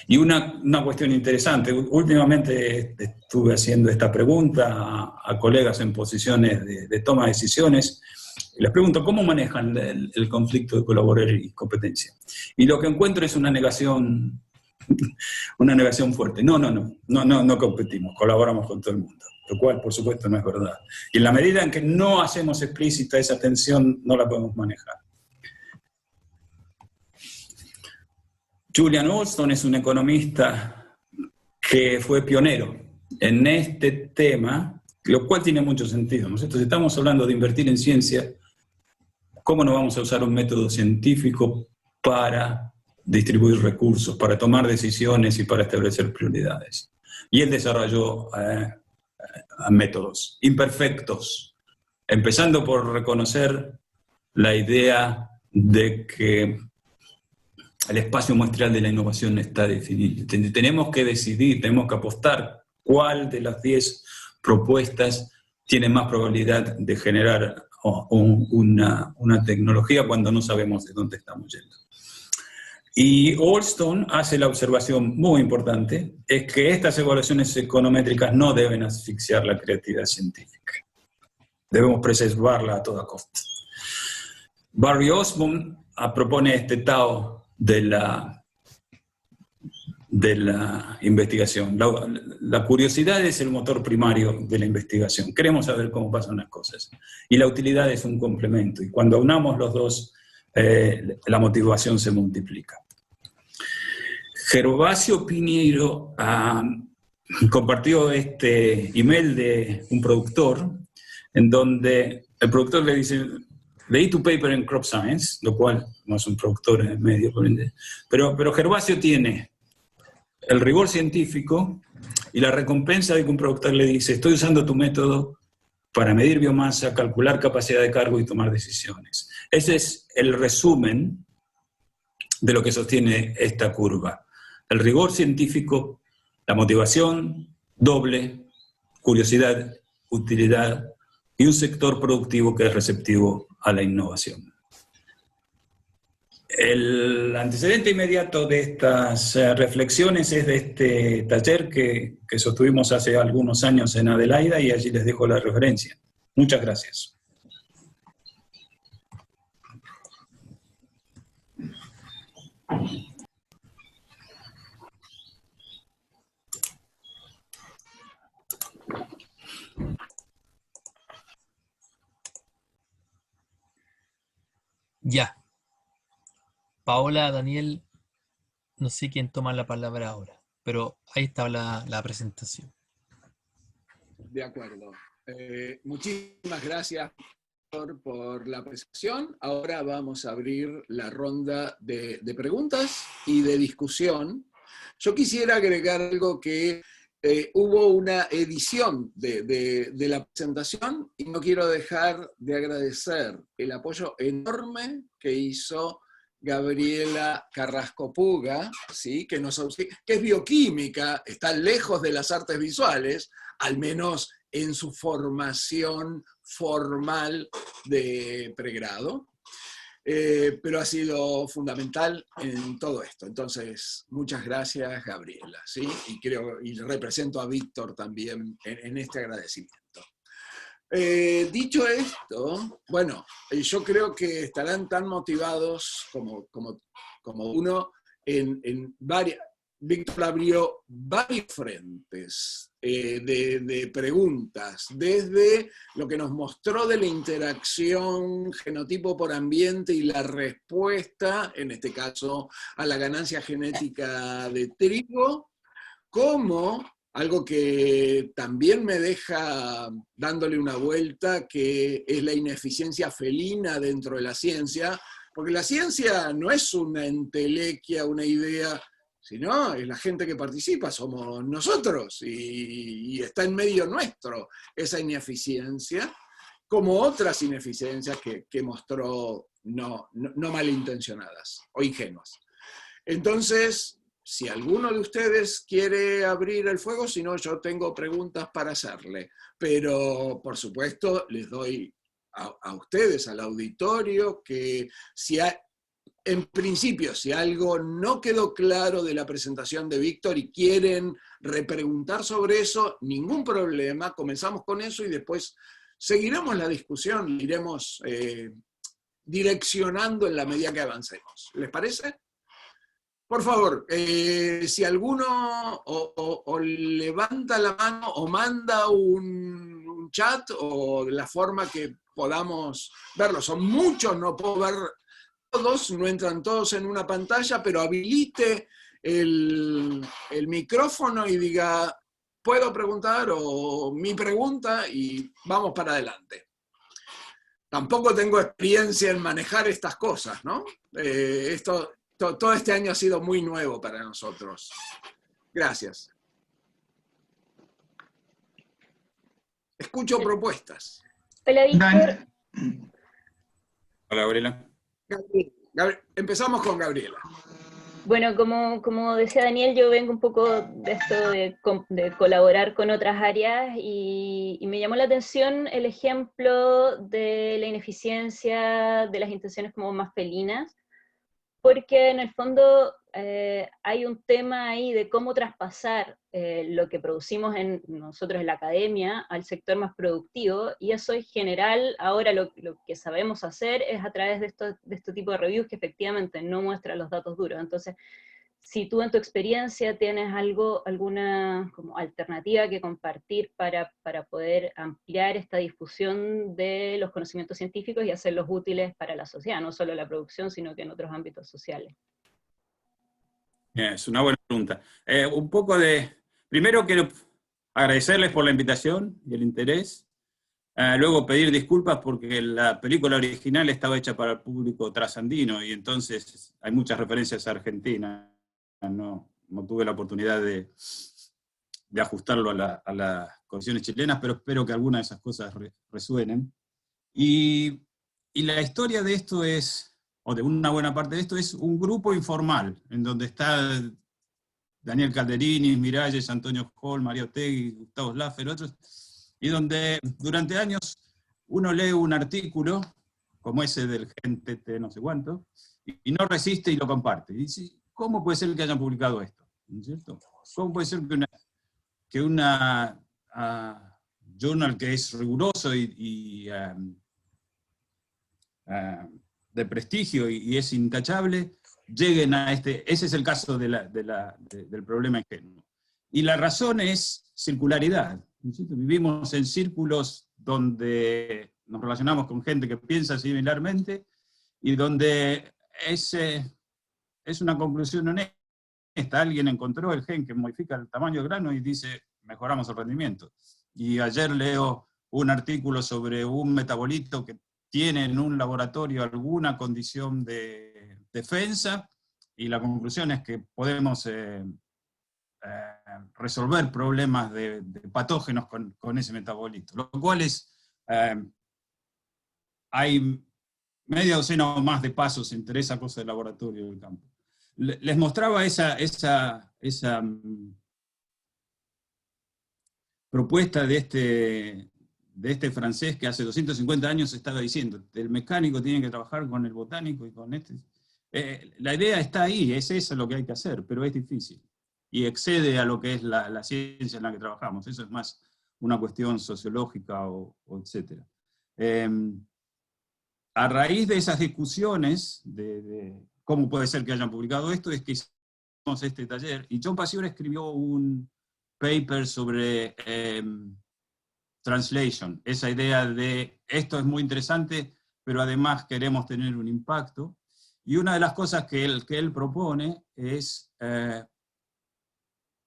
Y una cuestión interesante, últimamente estuve haciendo esta pregunta a colegas en posiciones de toma de decisiones, y les pregunto, ¿cómo manejan el conflicto de colaborar y competencia? Y lo que encuentro es una negación fuerte. No competimos, colaboramos con todo el mundo, lo cual, por supuesto, no es verdad. Y en la medida en que no hacemos explícita esa tensión, no la podemos manejar. Julian Alston es un economista que fue pionero en este tema, lo cual tiene mucho sentido, ¿no es cierto? Si estamos hablando de invertir en ciencia, ¿cómo no vamos a usar un método científico para distribuir recursos, para tomar decisiones y para establecer prioridades? Y él desarrolló métodos imperfectos, empezando por reconocer la idea de que el espacio muestral de la innovación está definido. Tenemos que decidir, tenemos que apostar cuál de las 10 propuestas tiene más probabilidad de generar una tecnología cuando no sabemos de dónde estamos yendo. Y Alston hace la observación muy importante, es que estas evaluaciones econométricas no deben asfixiar la creatividad científica. Debemos preservarla a toda costa. Barry Osborne propone este Tao de la investigación. La curiosidad es el motor primario de la investigación. Queremos saber cómo pasan las cosas. Y la utilidad es un complemento. Y cuando aunamos los dos, la motivación se multiplica. Gervasio Piñeiro compartió este email de un productor, en donde el productor le dice: leí tu paper en Crop Science, lo cual no es un productor en el medio, pero Gervasio tiene el rigor científico y la recompensa de que un productor le dice: estoy usando tu método para medir biomasa, calcular capacidad de cargo y tomar decisiones. Ese es el resumen de lo que sostiene esta curva. El rigor científico, la motivación doble, curiosidad, utilidad y un sector productivo que es receptivo a la innovación. El antecedente inmediato de estas reflexiones es de este taller que sostuvimos hace algunos años en Adelaida, y allí les dejo la referencia. Muchas gracias. Ya. Paola, Daniel, no sé quién toma la palabra ahora, pero ahí está la presentación. De acuerdo. Muchísimas gracias por la presentación. Ahora vamos a abrir la ronda de preguntas y de discusión. Yo quisiera agregar algo que hubo una edición de la presentación y no quiero dejar de agradecer el apoyo enorme que hizo Gabriela Carrasco Puga, ¿sí? que es bioquímica, está lejos de las artes visuales, al menos en su formación formal de pregrado, pero ha sido fundamental en todo esto. Entonces, muchas gracias, Gabriela, ¿sí? Y represento a Víctor también en este agradecimiento. Dicho esto, bueno, yo creo que estarán tan motivados como uno en varias. Víctor abrió varios frentes de preguntas, desde lo que nos mostró de la interacción genotipo por ambiente y la respuesta, en este caso, a la ganancia genética de trigo, como algo que también me deja dándole una vuelta, que es la ineficiencia felina dentro de la ciencia, porque la ciencia no es una entelequia, una idea, sino es la gente que participa, somos nosotros, y está en medio nuestro esa ineficiencia, como otras ineficiencias que mostró no malintencionadas o ingenuas. Entonces, si alguno de ustedes quiere abrir el fuego, si no, yo tengo preguntas para hacerle, pero por supuesto les doy a ustedes, al auditorio, que en principio, si algo no quedó claro de la presentación de Víctor y quieren repreguntar sobre eso, ningún problema, comenzamos con eso y después seguiremos la discusión, iremos direccionando en la medida que avancemos. ¿Les parece? Por favor, si alguno o levanta la mano o manda un chat o de la forma que podamos verlo. Son muchos, no puedo ver todos, no entran todos en una pantalla, pero habilite el micrófono y diga, ¿puedo preguntar? O mi pregunta, y vamos para adelante. Tampoco tengo experiencia en manejar estas cosas, ¿no? Todo este año ha sido muy nuevo para nosotros. Gracias. Escucho propuestas. Hola, Víctor. Hola, Gabriela. Empezamos con Gabriela. Bueno, como decía Daniel, yo vengo un poco de esto de colaborar con otras áreas y me llamó la atención el ejemplo de la ineficiencia de las intenciones como más felinas, porque en el fondo hay un tema ahí de cómo traspasar lo que producimos nosotros en la academia al sector más productivo, y eso en general, ahora lo que sabemos hacer es a través de este tipo de reviews que efectivamente no muestran los datos duros. Entonces, si tú en tu experiencia tienes alguna como alternativa que compartir para poder ampliar esta difusión de los conocimientos científicos y hacerlos útiles para la sociedad, no solo la producción, sino que en otros ámbitos sociales. Es una buena pregunta. Primero quiero agradecerles por la invitación y el interés. Luego pedir disculpas porque la película original estaba hecha para el público trasandino y entonces hay muchas referencias a Argentina. No tuve la oportunidad de ajustarlo a las condiciones chilenas, pero espero que algunas de esas cosas resuenen. Y la historia de esto o de una buena parte de esto, es un grupo informal, en donde está Daniel Calderini, Miralles, Antonio Hall, Mario Tegui, Gustavo Slaffer, otros, y donde durante años uno lee un artículo, como ese del GenTT no sé cuánto, y no resiste y lo comparte. Y dice, ¿cómo puede ser que hayan publicado esto? ¿No es cierto? ¿Cómo puede ser que una journal que es riguroso y de prestigio y es intachable, lleguen a ese es el caso del problema ingenuo. Y la razón es circularidad. ¿No es cierto? Vivimos en círculos donde nos relacionamos con gente que piensa similarmente y donde es una conclusión honesta. Alguien encontró el gen que modifica el tamaño del grano y dice, mejoramos el rendimiento. Y ayer leo un artículo sobre un metabolito que tiene en un laboratorio alguna condición de defensa, y la conclusión es que podemos resolver problemas de patógenos con ese metabolito, lo cual es, hay media docena o más de pasos entre esa cosa del laboratorio y el campo. Les mostraba esa propuesta de este francés que hace 250 años estaba diciendo, el mecánico tiene que trabajar con el botánico y con este. La idea está ahí, es eso lo que hay que hacer, pero es difícil. Y excede a lo que es la ciencia en la que trabajamos. Eso es más una cuestión sociológica o etc. A raíz de esas discusiones de cómo puede ser que hayan publicado esto, es que hicimos este taller, y John Paciore escribió un paper sobre translation, esa idea de esto es muy interesante, pero además queremos tener un impacto. Y una de las cosas que él propone es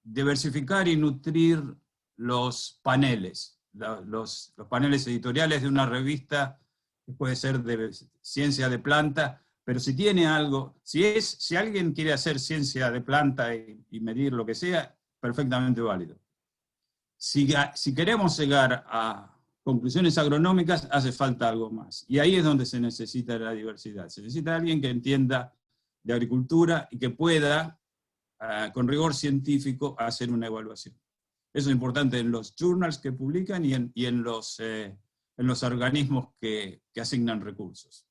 diversificar y nutrir los paneles, los paneles editoriales de una revista que puede ser de ciencia de planta, pero si tiene algo, si alguien quiere hacer ciencia de planta y medir lo que sea, perfectamente válido. Si queremos llegar a conclusiones agronómicas, hace falta algo más. Y ahí es donde se necesita la diversidad. Se necesita alguien que entienda de agricultura y que pueda, con rigor científico, hacer una evaluación. Eso es importante en los journals que publican y en los organismos que asignan recursos.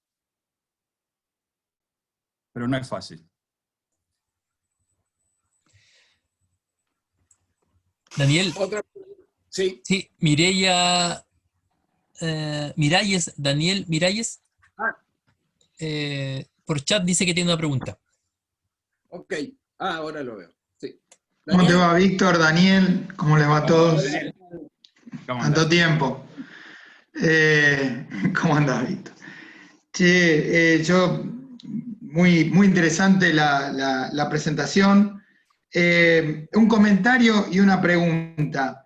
Pero no es fácil. Daniel. ¿Otra? Sí. Sí, Mireia Miralles, Daniel Miralles, por chat dice que tiene una pregunta. Ok, ahora lo veo. Sí. ¿Cómo te va, Víctor, Daniel? ¿Cómo les va a todos? Tanto tiempo. ¿Cómo andás, Víctor? Che, muy interesante la presentación. Un comentario y una pregunta.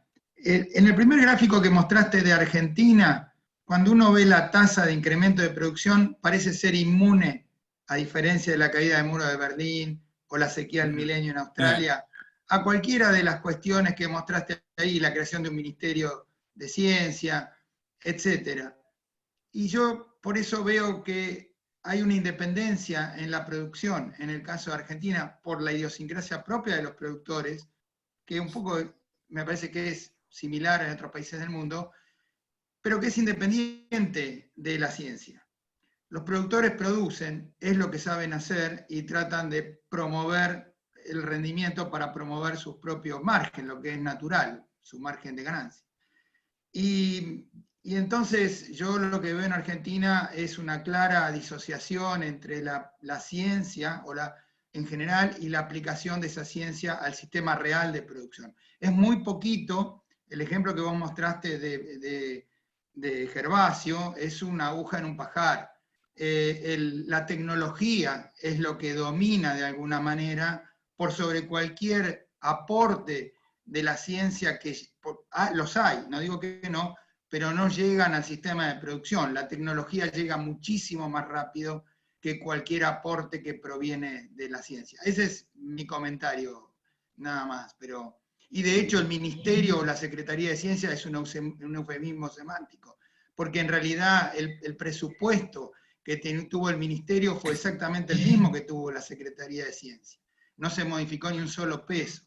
En el primer gráfico que mostraste de Argentina, cuando uno ve la tasa de incremento de producción, parece ser inmune, a diferencia de la caída del muro de Berlín o la sequía del milenio en Australia, a cualquiera de las cuestiones que mostraste ahí, la creación de un ministerio de ciencia, etc. Y yo por eso veo que hay una independencia en la producción, en el caso de Argentina, por la idiosincrasia propia de los productores, que un poco me parece que es similar en otros países del mundo, pero que es independiente de la ciencia. Los productores producen, es lo que saben hacer, y tratan de promover el rendimiento para promover sus propios márgenes, lo que es natural, su margen de ganancia. Y entonces yo lo que veo en Argentina es una clara disociación entre la ciencia, en general, y la aplicación de esa ciencia al sistema real de producción. Es muy poquito. El ejemplo que vos mostraste de Gervasio es una aguja en un pajar. La tecnología es lo que domina de alguna manera por sobre cualquier aporte de la ciencia que los hay, no digo que no, pero no llegan al sistema de producción. La tecnología llega muchísimo más rápido que cualquier aporte que proviene de la ciencia. Ese es mi comentario, nada más. Y de hecho el Ministerio o la Secretaría de Ciencia es un eufemismo semántico, porque en realidad el presupuesto que tuvo el Ministerio fue exactamente el mismo que tuvo la Secretaría de Ciencia. No se modificó ni un solo peso.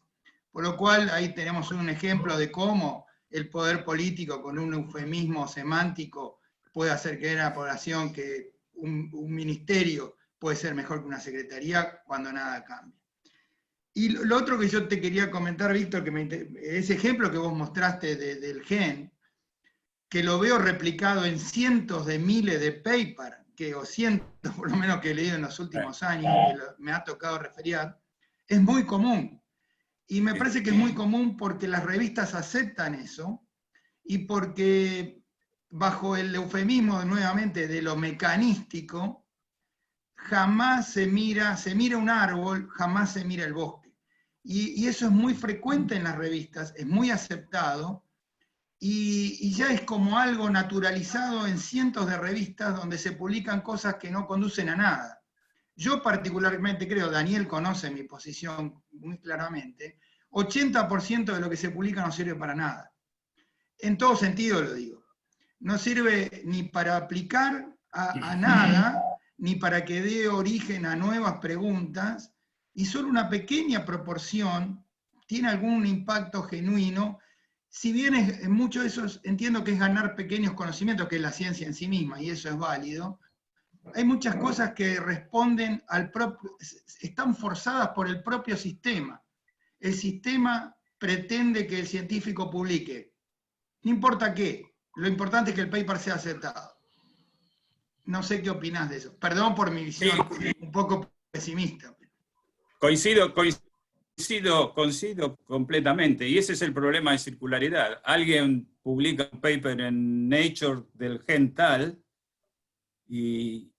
Por lo cual ahí tenemos un ejemplo de cómo el poder político con un eufemismo semántico puede hacer creer a la población que un ministerio puede ser mejor que una secretaría cuando nada cambia. Y lo otro que yo te quería comentar, Víctor, ese ejemplo que vos mostraste del gen, que lo veo replicado en cientos de miles de papers, o cientos por lo menos que he leído en los últimos años, que me ha tocado referir, es muy común. Y me parece que es muy común porque las revistas aceptan eso, y porque bajo el eufemismo nuevamente de lo mecanístico, jamás se mira un árbol, jamás se mira el bosque. Y eso es muy frecuente en las revistas, es muy aceptado, y ya es como algo naturalizado en cientos de revistas donde se publican cosas que no conducen a nada. Yo particularmente creo, Daniel conoce mi posición muy claramente, 80% de lo que se publica no sirve para nada. En todo sentido lo digo. No sirve ni para aplicar a nada, ni para que dé origen a nuevas preguntas, y solo una pequeña proporción tiene algún impacto genuino, si bien en muchos de esos entiendo que es ganar pequeños conocimientos, que es la ciencia en sí misma, y eso es válido. Hay muchas cosas que responden al propio, están forzadas por el propio sistema. El sistema pretende que el científico publique. No importa qué, lo importante es que el paper sea aceptado. No sé qué opinás de eso. Perdón por mi visión un poco pesimista. Coincido completamente, y ese es el problema de circularidad. Alguien publica un paper en Nature del gen tal y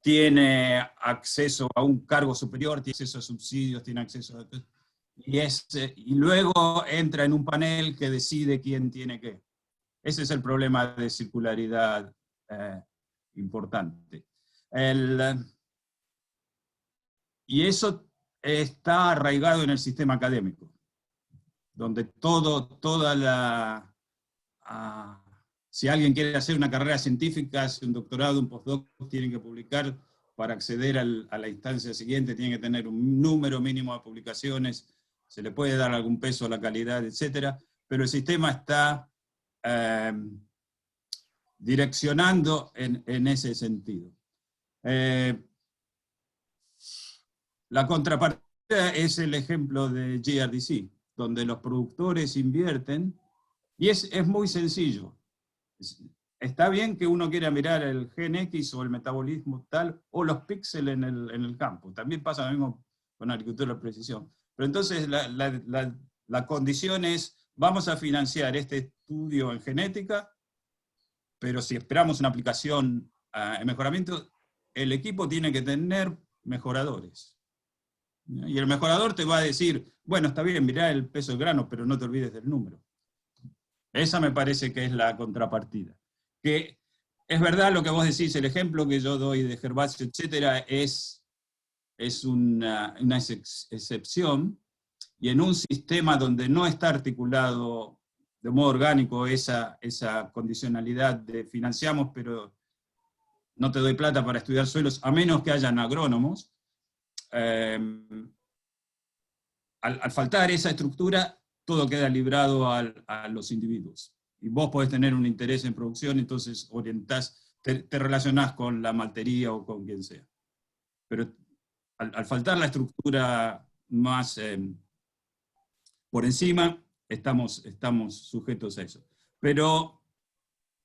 tiene acceso a un cargo superior, tiene acceso a subsidios, tiene acceso a... Y luego entra en un panel que decide quién tiene qué. Ese es el problema de circularidad importante. Y eso está arraigado en el sistema académico, donde si alguien quiere hacer una carrera científica, hace un doctorado, un postdoc, tienen que publicar para acceder a la instancia siguiente, tienen que tener un número mínimo de publicaciones, se le puede dar algún peso a la calidad, etc. Pero el sistema está direccionando en ese sentido. La contrapartida es el ejemplo de GRDC, donde los productores invierten, y es muy sencillo. Está bien que uno quiera mirar el gen X o el metabolismo tal, o los píxeles en el campo. También pasa lo mismo con agricultura de precisión. Pero entonces la condición es, vamos a financiar este estudio en genética, pero si esperamos una aplicación en mejoramiento, el equipo tiene que tener mejoradores. Y el mejorador te va a decir, bueno, está bien, mirá el peso del grano, pero no te olvides del número. Esa me parece que es la contrapartida. Que es verdad lo que vos decís, el ejemplo que yo doy de Gervasio, etcétera, es una excepción, y en un sistema donde no está articulado de modo orgánico esa condicionalidad de financiamos, pero no te doy plata para estudiar suelos, a menos que hayan agrónomos, al faltar esa estructura, todo queda librado a los individuos. Y vos podés tener un interés en producción, entonces orientás, te relacionás con la maltería o con quien sea. Pero al faltar la estructura más por encima, estamos sujetos a eso. Pero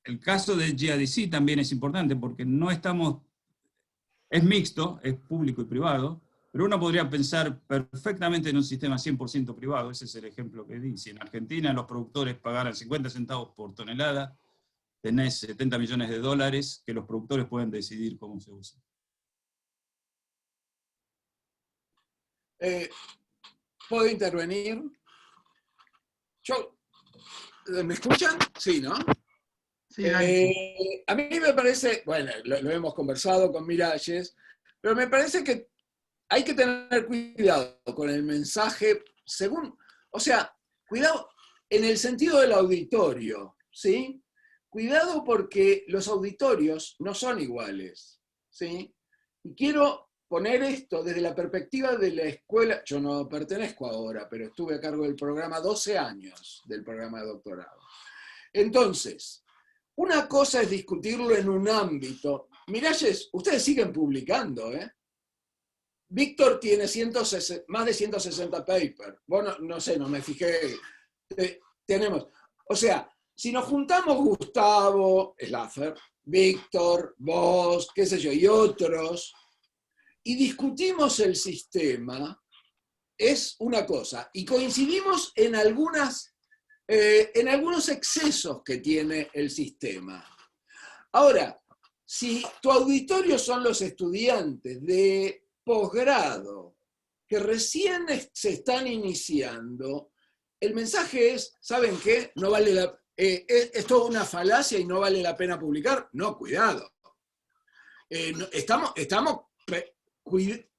el caso de GRDC también es importante, porque no estamos, es mixto, es público y privado, pero uno podría pensar perfectamente en un sistema 100% privado, ese es el ejemplo que di. Si en Argentina los productores pagaran 50 centavos por tonelada, tenés 70 millones de dólares que los productores pueden decidir cómo se usa. ¿Puedo intervenir? ¿Me escuchan? Sí, ¿no? Sí, a mí me parece, bueno, lo hemos conversado con Miralles, pero me parece que hay que tener cuidado con el mensaje, o sea, cuidado en el sentido del auditorio, ¿sí? Cuidado porque los auditorios no son iguales, ¿sí? Y quiero poner esto desde la perspectiva de la escuela. Yo no pertenezco ahora, pero estuve a cargo del programa 12 años, del programa de doctorado. Entonces, una cosa es discutirlo en un ámbito. Miralles, ustedes siguen publicando, ¿eh? Víctor tiene más de 160 papers. Bueno, no sé, no me fijé. Tenemos, o sea, si nos juntamos Gustavo, Slaffer, Víctor, vos, qué sé yo, y otros, y discutimos el sistema, es una cosa. Y coincidimos en algunos excesos que tiene el sistema. Ahora, si tu auditorio son los estudiantes de posgrado, que recién se están iniciando, el mensaje es, ¿saben qué? No vale es toda una falacia y no vale la pena publicar. No, cuidado. Estamos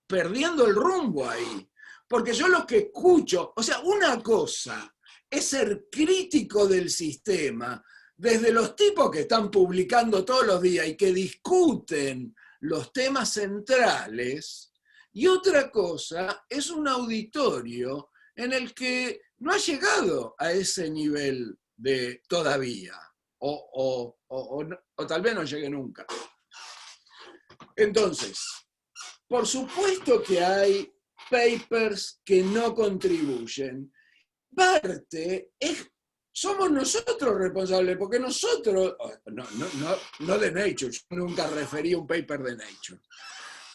perdiendo el rumbo ahí. Porque yo lo que escucho, o sea, una cosa es ser crítico del sistema, desde los tipos que están publicando todos los días y que discuten los temas centrales, y otra cosa es un auditorio en el que no ha llegado a ese nivel de todavía, o tal vez no llegue nunca. Entonces, por supuesto que hay papers que no contribuyen. Parte somos nosotros responsables, porque nosotros, no de Nature, yo nunca referí a un paper de Nature,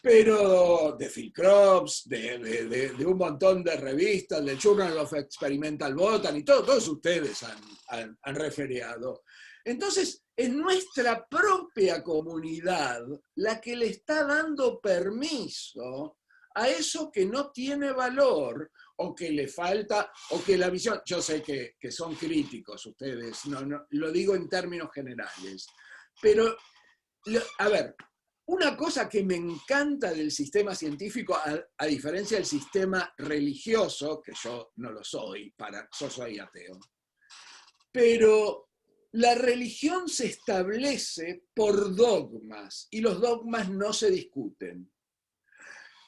pero de Philcroft, de un montón de revistas, del Journal of Experimental Botany, todos ustedes han referido. Entonces, es nuestra propia comunidad la que le está dando permiso a eso que no tiene valor, o que le falta, o que la visión, yo sé que son críticos ustedes, no, lo digo en términos generales, pero, a ver, una cosa que me encanta del sistema científico, a diferencia del sistema religioso, que yo no lo soy, yo soy ateo, pero la religión se establece por dogmas, y los dogmas no se discuten.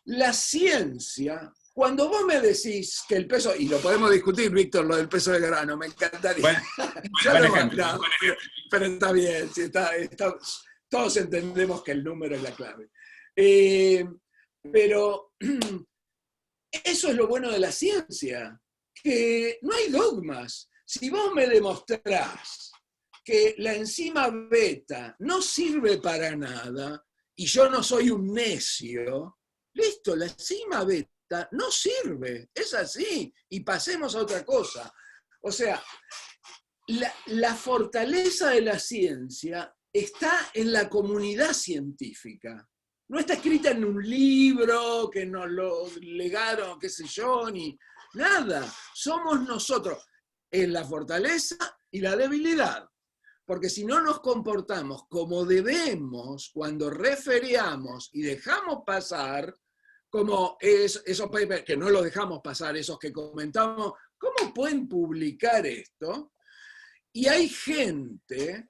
La ciencia, cuando vos me decís que el peso, y lo podemos discutir, Víctor, lo del peso de grano, me encantaría. Pero está bien, todos entendemos que el número es la clave. Pero eso es lo bueno de la ciencia, que no hay dogmas. Si vos me demostrás que la enzima beta no sirve para nada, y yo no soy un necio, listo, la enzima beta no sirve, es así, y pasemos a otra cosa. O sea, la fortaleza de la ciencia está en la comunidad científica. No está escrita en un libro que nos lo legaron, qué sé yo, ni nada. Somos nosotros en la fortaleza y la debilidad. Porque si no nos comportamos como debemos cuando referiamos y dejamos pasar, como esos papers que no los dejamos pasar, esos que comentamos, ¿cómo pueden publicar esto? Y hay gente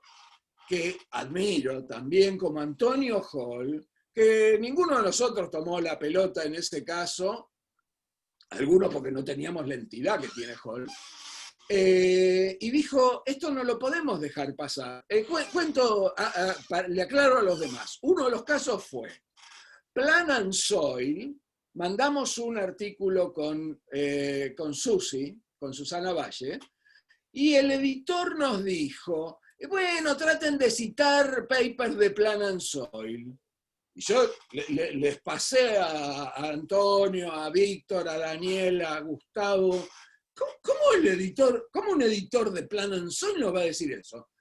que admiro también, como Antonio Hall, que ninguno de nosotros tomó la pelota en este caso, algunos porque no teníamos la entidad que tiene Hall, y dijo, esto no lo podemos dejar pasar. Le aclaro a los demás. Uno de los casos fue Plant and Soil. Mandamos un artículo con Susana Valle, y el editor nos dijo, bueno, traten de citar papers de Plant and Soil. Y yo les pasé a Antonio, a Víctor, a Daniel, a Gustavo. ¿Cómo un editor de Plant and Soil nos va a decir eso?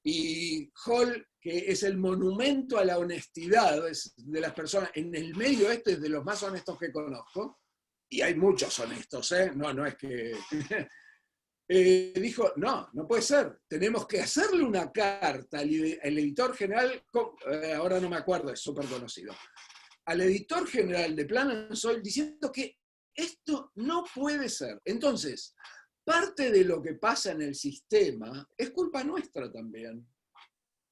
Y Hall, que es el monumento a la honestidad de las personas, en el medio es de los más honestos que conozco, y hay muchos honestos, no es que... dijo, no puede ser, tenemos que hacerle una carta al editor general, ahora no me acuerdo, es súper conocido, al editor general de Plant and Soil diciendo que esto no puede ser. Entonces, parte de lo que pasa en el sistema es culpa nuestra también.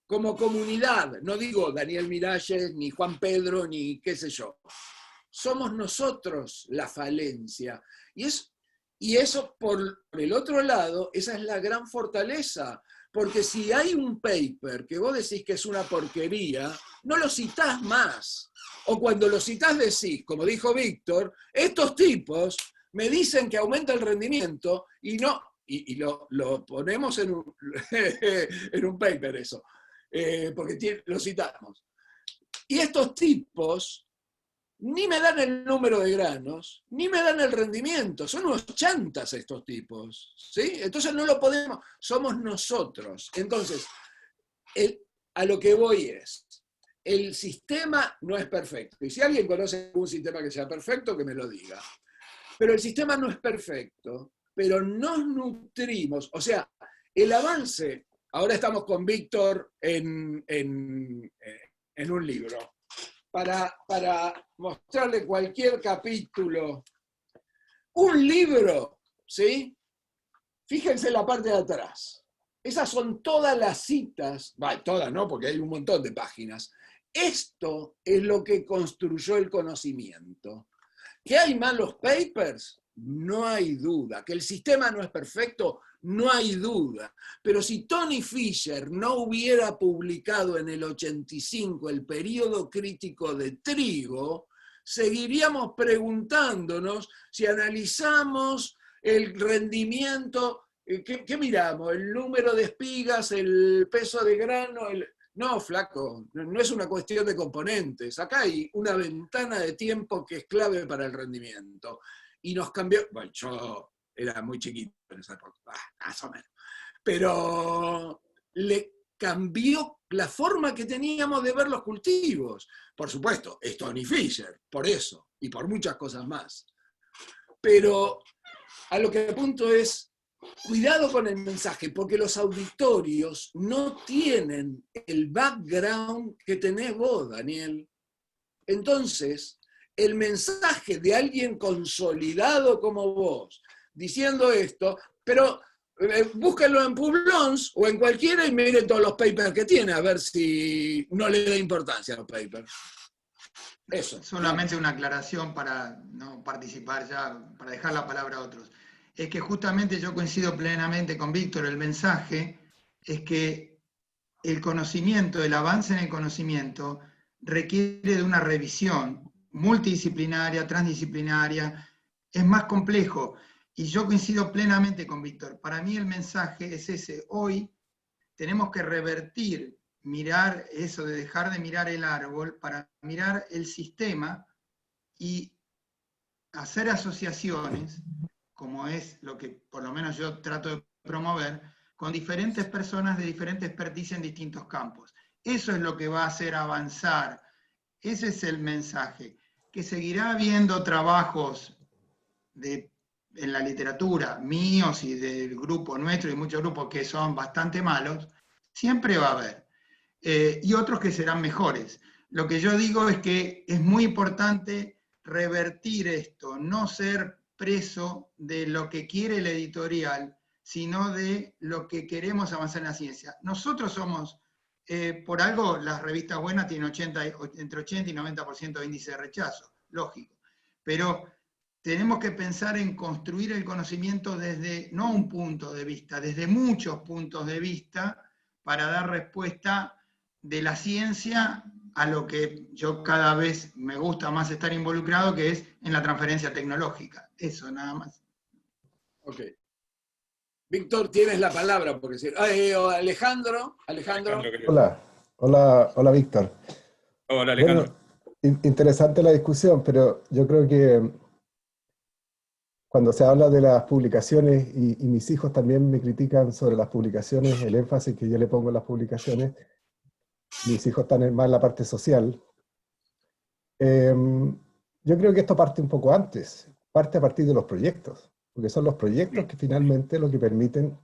Como comunidad, no digo Daniel Miralles, ni Juan Pedro, ni qué sé yo. Somos nosotros la falencia. Y eso, por el otro lado, esa es la gran fortaleza. Porque si hay un paper que vos decís que es una porquería, no lo citás más. O cuando lo citás decís, como dijo Víctor, estos tipos me dicen que aumenta el rendimiento y no, y lo ponemos en un paper eso, porque lo citamos. Y estos tipos ni me dan el número de granos, ni me dan el rendimiento, son unos chantas estos tipos, ¿sí? Entonces no lo podemos, somos nosotros. Entonces, a lo que voy es, el sistema no es perfecto. Y si alguien conoce algún sistema que sea perfecto, que me lo diga. Pero el sistema no es perfecto. pero nos nutrimos. O sea, el avance, ahora estamos con Víctor en un libro, para mostrarle cualquier capítulo. Un libro, ¿sí? Fíjense la parte de atrás. Esas son todas las citas, todas no, porque hay un montón de páginas. Esto es lo que construyó el conocimiento. ¿Que hay malos papers? No hay duda. ¿Que el sistema no es perfecto? No hay duda. Pero si Tony Fisher no hubiera publicado en el 85 el periodo crítico de trigo, seguiríamos preguntándonos si analizamos el rendimiento, ¿qué miramos? ¿El número de espigas, el peso de grano? No, flaco, no es una cuestión de componentes. Acá hay una ventana de tiempo que es clave para el rendimiento. Y nos cambió, bueno, yo era muy chiquito en esa época, más o menos, pero le cambió la forma que teníamos de ver los cultivos. Por supuesto, es Tony Fisher, por eso, y por muchas cosas más. Pero a lo que apunto es, cuidado con el mensaje, porque los auditorios no tienen el background que tenés vos, Daniel. Entonces, el mensaje de alguien consolidado como vos, diciendo esto, pero búsquenlo en Publons o en cualquiera y miren todos los papers que tiene, a ver si no le da importancia a los papers. Eso. Solamente una aclaración para no participar ya, para dejar la palabra a otros. Es que justamente yo coincido plenamente con Víctor, el mensaje es que el conocimiento, el avance en el conocimiento requiere de una revisión multidisciplinaria, transdisciplinaria, es más complejo. Y yo coincido plenamente con Víctor. Para mí el mensaje es ese. Hoy tenemos que revertir, mirar eso de dejar de mirar el árbol para mirar el sistema y hacer asociaciones, como es lo que por lo menos yo trato de promover, con diferentes personas de diferente experticia en distintos campos. Eso es lo que va a hacer avanzar. Ese es el mensaje. Que seguirá habiendo trabajos en la literatura, míos y del grupo nuestro y muchos grupos que son bastante malos, siempre va a haber. Y otros que serán mejores. Lo que yo digo es que es muy importante revertir esto, no ser preso de lo que quiere el editorial, sino de lo que queremos avanzar en la ciencia. Nosotros somos, por algo las revistas buenas tienen entre 80 y 90% de índice de rechazo, lógico, pero tenemos que pensar en construir el conocimiento desde, no un punto de vista, desde muchos puntos de vista, para dar respuesta de la ciencia a lo que yo cada vez me gusta más estar involucrado, que es en la transferencia tecnológica. Eso, nada más. Ok. Víctor, tienes la palabra, porque si... Alejandro. Hola, Víctor. Hola, Alejandro. Bueno, interesante la discusión, pero yo creo que cuando se habla de las publicaciones, y mis hijos también me critican sobre las publicaciones, el énfasis que yo le pongo en las publicaciones, mis hijos están más en la parte social. Yo creo que esto parte un poco antes, parte a partir de los proyectos, porque son los proyectos que finalmente lo que permiten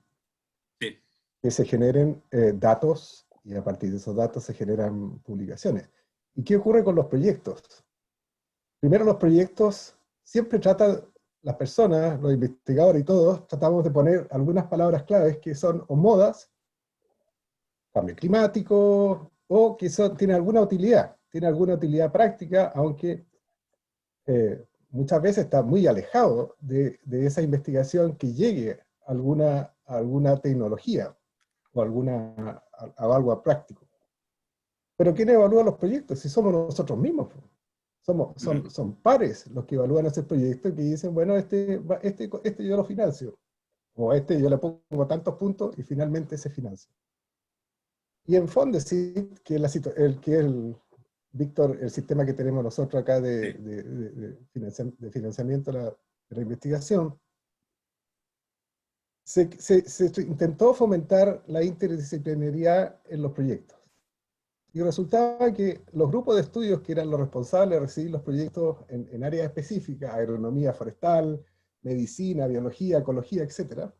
que se generen datos, y a partir de esos datos se generan publicaciones. ¿Y qué ocurre con los proyectos? Primero, los proyectos siempre tratan, las personas, los investigadores y todos, tratamos de poner algunas palabras claves que son o modas, cambio climático, o que tienen alguna utilidad práctica, aunque muchas veces está muy alejado de esa investigación que llegue a alguna tecnología o a algo práctico. Pero ¿quién evalúa los proyectos? Si somos nosotros mismos. Son pares los que evalúan ese proyecto y que dicen, bueno, este yo lo financio, o yo le pongo tantos puntos y finalmente se financia. Y en fondo sí, Víctor, el sistema que tenemos nosotros acá de financiamiento de la investigación, se intentó fomentar la interdisciplinaridad en los proyectos. Y resultaba que los grupos de estudios que eran los responsables de recibir los proyectos en áreas específicas, agronomía forestal, medicina, biología, ecología, etc.,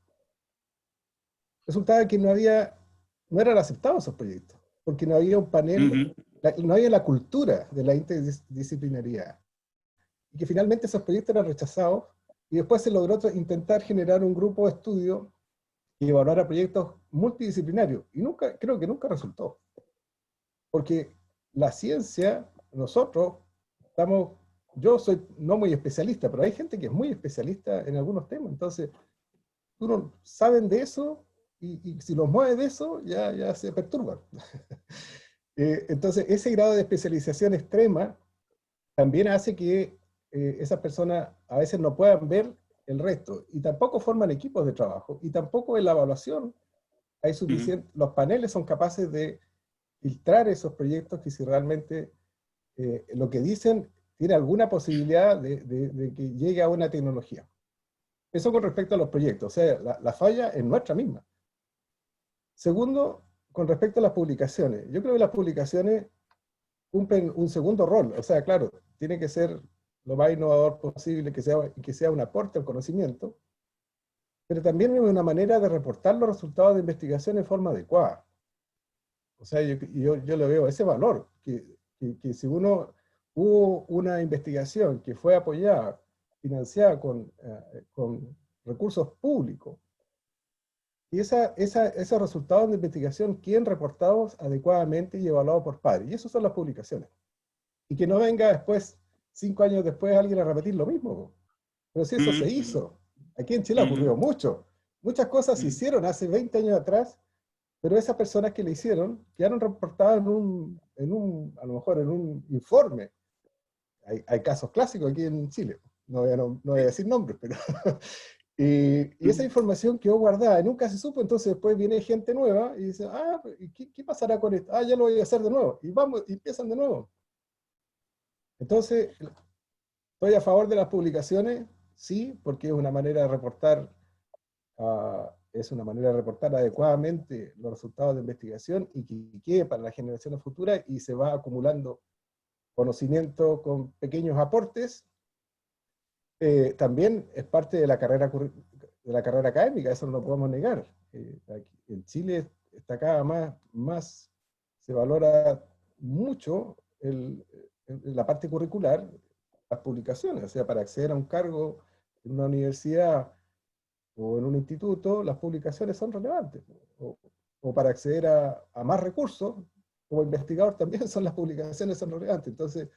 resultaba que no eran aceptados esos proyectos, porque no había un panel, no había la cultura de la interdisciplinariedad. Y que finalmente esos proyectos eran rechazados, y después se logró intentar generar un grupo de estudio que evaluara proyectos multidisciplinarios, y creo que nunca resultó. Porque la ciencia, yo soy no muy especialista, pero hay gente que es muy especialista en algunos temas, entonces, uno saben de eso, y si los mueve de eso, ya se perturban. Entonces, ese grado de especialización extrema también hace que esas personas a veces no puedan ver el resto, y tampoco forman equipos de trabajo, y tampoco en la evaluación hay suficiente, los paneles son capaces de filtrar esos proyectos que si realmente lo que dicen tiene alguna posibilidad de que llegue a una tecnología. Eso con respecto a los proyectos, o sea, la falla es nuestra misma. Segundo, con respecto a las publicaciones, yo creo que las publicaciones cumplen un segundo rol, o sea, claro, tiene que ser lo más innovador posible, que sea un aporte al conocimiento, pero también es una manera de reportar los resultados de investigación en forma adecuada. O sea, yo le veo ese valor, que si hubo una investigación que fue apoyada, financiada con recursos públicos, y esos resultados de investigación queden reportados adecuadamente y evaluados por pares. Y esas son las publicaciones. Y que no venga después, 5 años después, alguien a repetir lo mismo. Pero si eso se hizo, aquí en Chile ocurrió mucho. Muchas cosas se hicieron hace 20 años atrás, pero esas personas que le hicieron quedaron reportadas a lo mejor en un informe. Hay casos clásicos aquí en Chile. No voy a decir nombres, pero... y esa información quedó guardada y nunca se supo, entonces después viene gente nueva y dice, ¿qué pasará con esto? Ya lo voy a hacer de nuevo. Y empiezan de nuevo. Entonces, estoy a favor de las publicaciones, sí, porque es una manera de reportar, adecuadamente los resultados de investigación y que quede para las generaciones futuras y se va acumulando conocimiento con pequeños aportes. También es parte de la carrera académica, eso no lo podemos negar. Aquí en Chile está cada más se valora mucho la parte curricular, las publicaciones, o sea, para acceder a un cargo en una universidad o en un instituto, las publicaciones son relevantes, o para acceder a más recursos, como investigador también las publicaciones son relevantes. Entonces,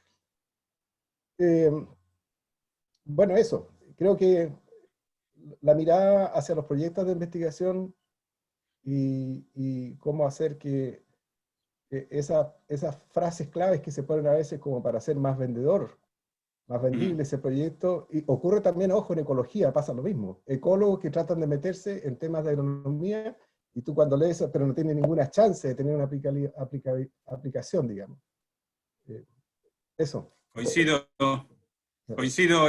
bueno, eso, creo que la mirada hacia los proyectos de investigación y cómo hacer que esas frases claves que se ponen a veces como para ser más vendedor, más vendible ese proyecto, y ocurre también, ojo, en ecología pasa lo mismo, ecólogos que tratan de meterse en temas de agronomía, y tú cuando lees eso, pero no tiene ninguna chance de tener una aplicación, digamos. Eso. Coincido,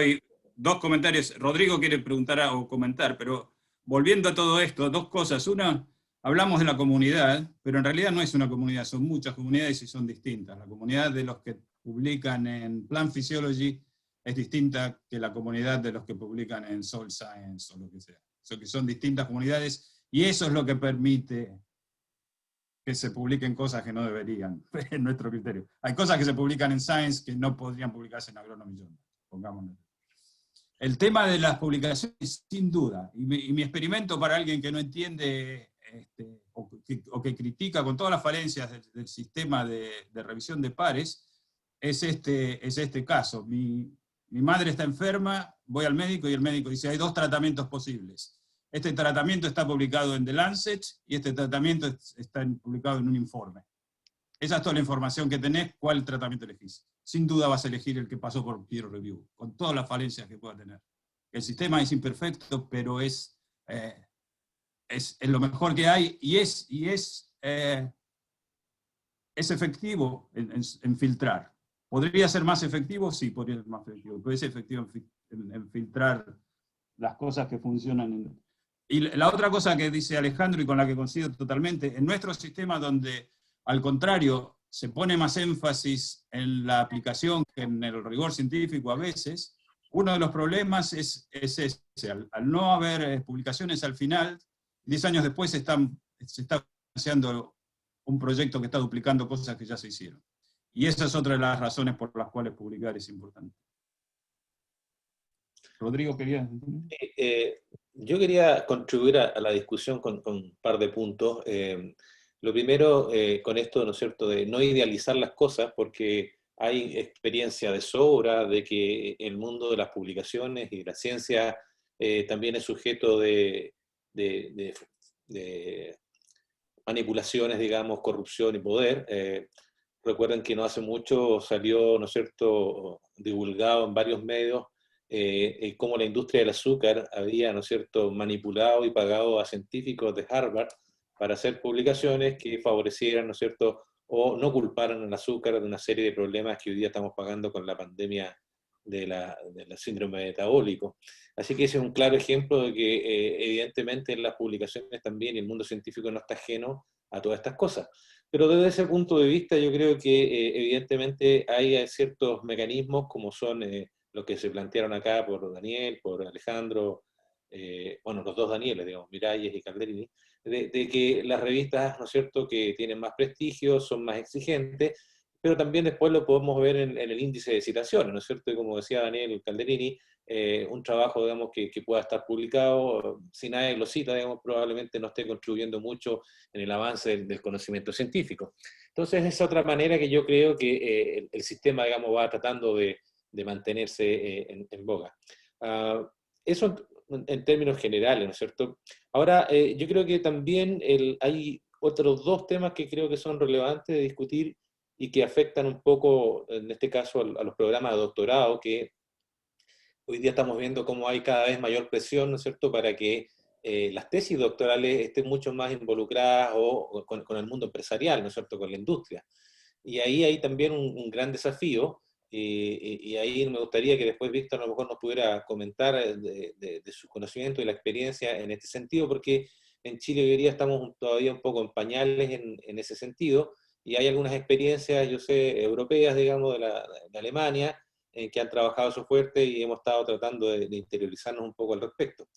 y 2 comentarios. Rodrigo quiere preguntar o comentar, pero volviendo a todo esto, 2 cosas. Una, hablamos de la comunidad, pero en realidad no es una comunidad, son muchas comunidades y son distintas. La comunidad de los que publican en Plant Physiology es distinta que la comunidad de los que publican en Soil Science o lo que sea. Son distintas comunidades y eso es lo que permite que se publiquen cosas que no deberían, en nuestro criterio. Hay cosas que se publican en Science que no podrían publicarse en Agronomy Journal, pongámoslo. El tema de las publicaciones, sin duda, y mi experimento para alguien que no entiende o que critica con todas las falencias del sistema de revisión de pares, es este caso. Mi madre está enferma, voy al médico y el médico dice, hay 2 tratamientos posibles. Este tratamiento está publicado en The Lancet y este tratamiento está publicado en un informe. Esa es toda la información que tenés, ¿cuál tratamiento elegís? Sin duda vas a elegir el que pasó por peer review, con todas las falencias que pueda tener. El sistema es imperfecto, pero es lo mejor que hay y es efectivo en filtrar. ¿Podría ser más efectivo? Sí, podría ser más efectivo. Puede ser efectivo en filtrar las cosas que funcionan. Y la otra cosa que dice Alejandro y con la que coincido totalmente, en nuestro sistema donde, al contrario, se pone más énfasis en la aplicación que en el rigor científico a veces, uno de los problemas es ese. Al no haber publicaciones al final, 10 años después se está haciendo un proyecto que está duplicando cosas que ya se hicieron. Y esa es otra de las razones por las cuales publicar es importante. Rodrigo, ¿querías? Yo quería contribuir a la discusión con un par de puntos. Lo primero, con esto, ¿no es cierto?, de no idealizar las cosas, porque hay experiencia de sobra de que el mundo de las publicaciones y de la ciencia también es sujeto de manipulaciones, digamos, corrupción y poder. Recuerden que no hace mucho salió, ¿no es cierto?, divulgado en varios medios cómo la industria del azúcar había, ¿no es cierto?, manipulado y pagado a científicos de Harvard para hacer publicaciones que favorecieran, ¿no es cierto?, o no culparan al azúcar de una serie de problemas que hoy día estamos pagando con la pandemia del síndrome metabólico. Así que ese es un claro ejemplo de que evidentemente en las publicaciones también el mundo científico no está ajeno a todas estas cosas. Pero desde ese punto de vista yo creo que evidentemente hay ciertos mecanismos como son los que se plantearon acá por Daniel, por Alejandro, bueno, los dos Danieles, digamos, Miralles y Calderini, de que las revistas, ¿no es cierto?, que tienen más prestigio, son más exigentes, pero también después lo podemos ver en el índice de citaciones, ¿no es cierto? Y como decía Daniel Calderini, un trabajo, digamos, que pueda estar publicado, si nadie lo cita, digamos, probablemente no esté contribuyendo mucho en el avance del conocimiento científico. Entonces, es otra manera que yo creo que el sistema, digamos, va tratando de mantenerse en boga. Eso en términos generales, ¿no es cierto? Ahora, yo creo que también hay otros dos temas que creo que son relevantes de discutir y que afectan un poco, en este caso, a los programas de doctorado, que hoy día estamos viendo cómo hay cada vez mayor presión, ¿no es cierto?, para que las tesis doctorales estén mucho más involucradas con el mundo empresarial, ¿no es cierto?, con la industria. Y ahí hay también un gran desafío, y ahí me gustaría que después Víctor a lo mejor nos pudiera comentar de su conocimiento y la experiencia en este sentido, porque en Chile hoy día estamos todavía un poco en pañales en ese sentido, y hay algunas experiencias, yo sé, europeas, digamos, de Alemania, en que han trabajado eso fuerte y hemos estado tratando de interiorizarnos un poco al respecto.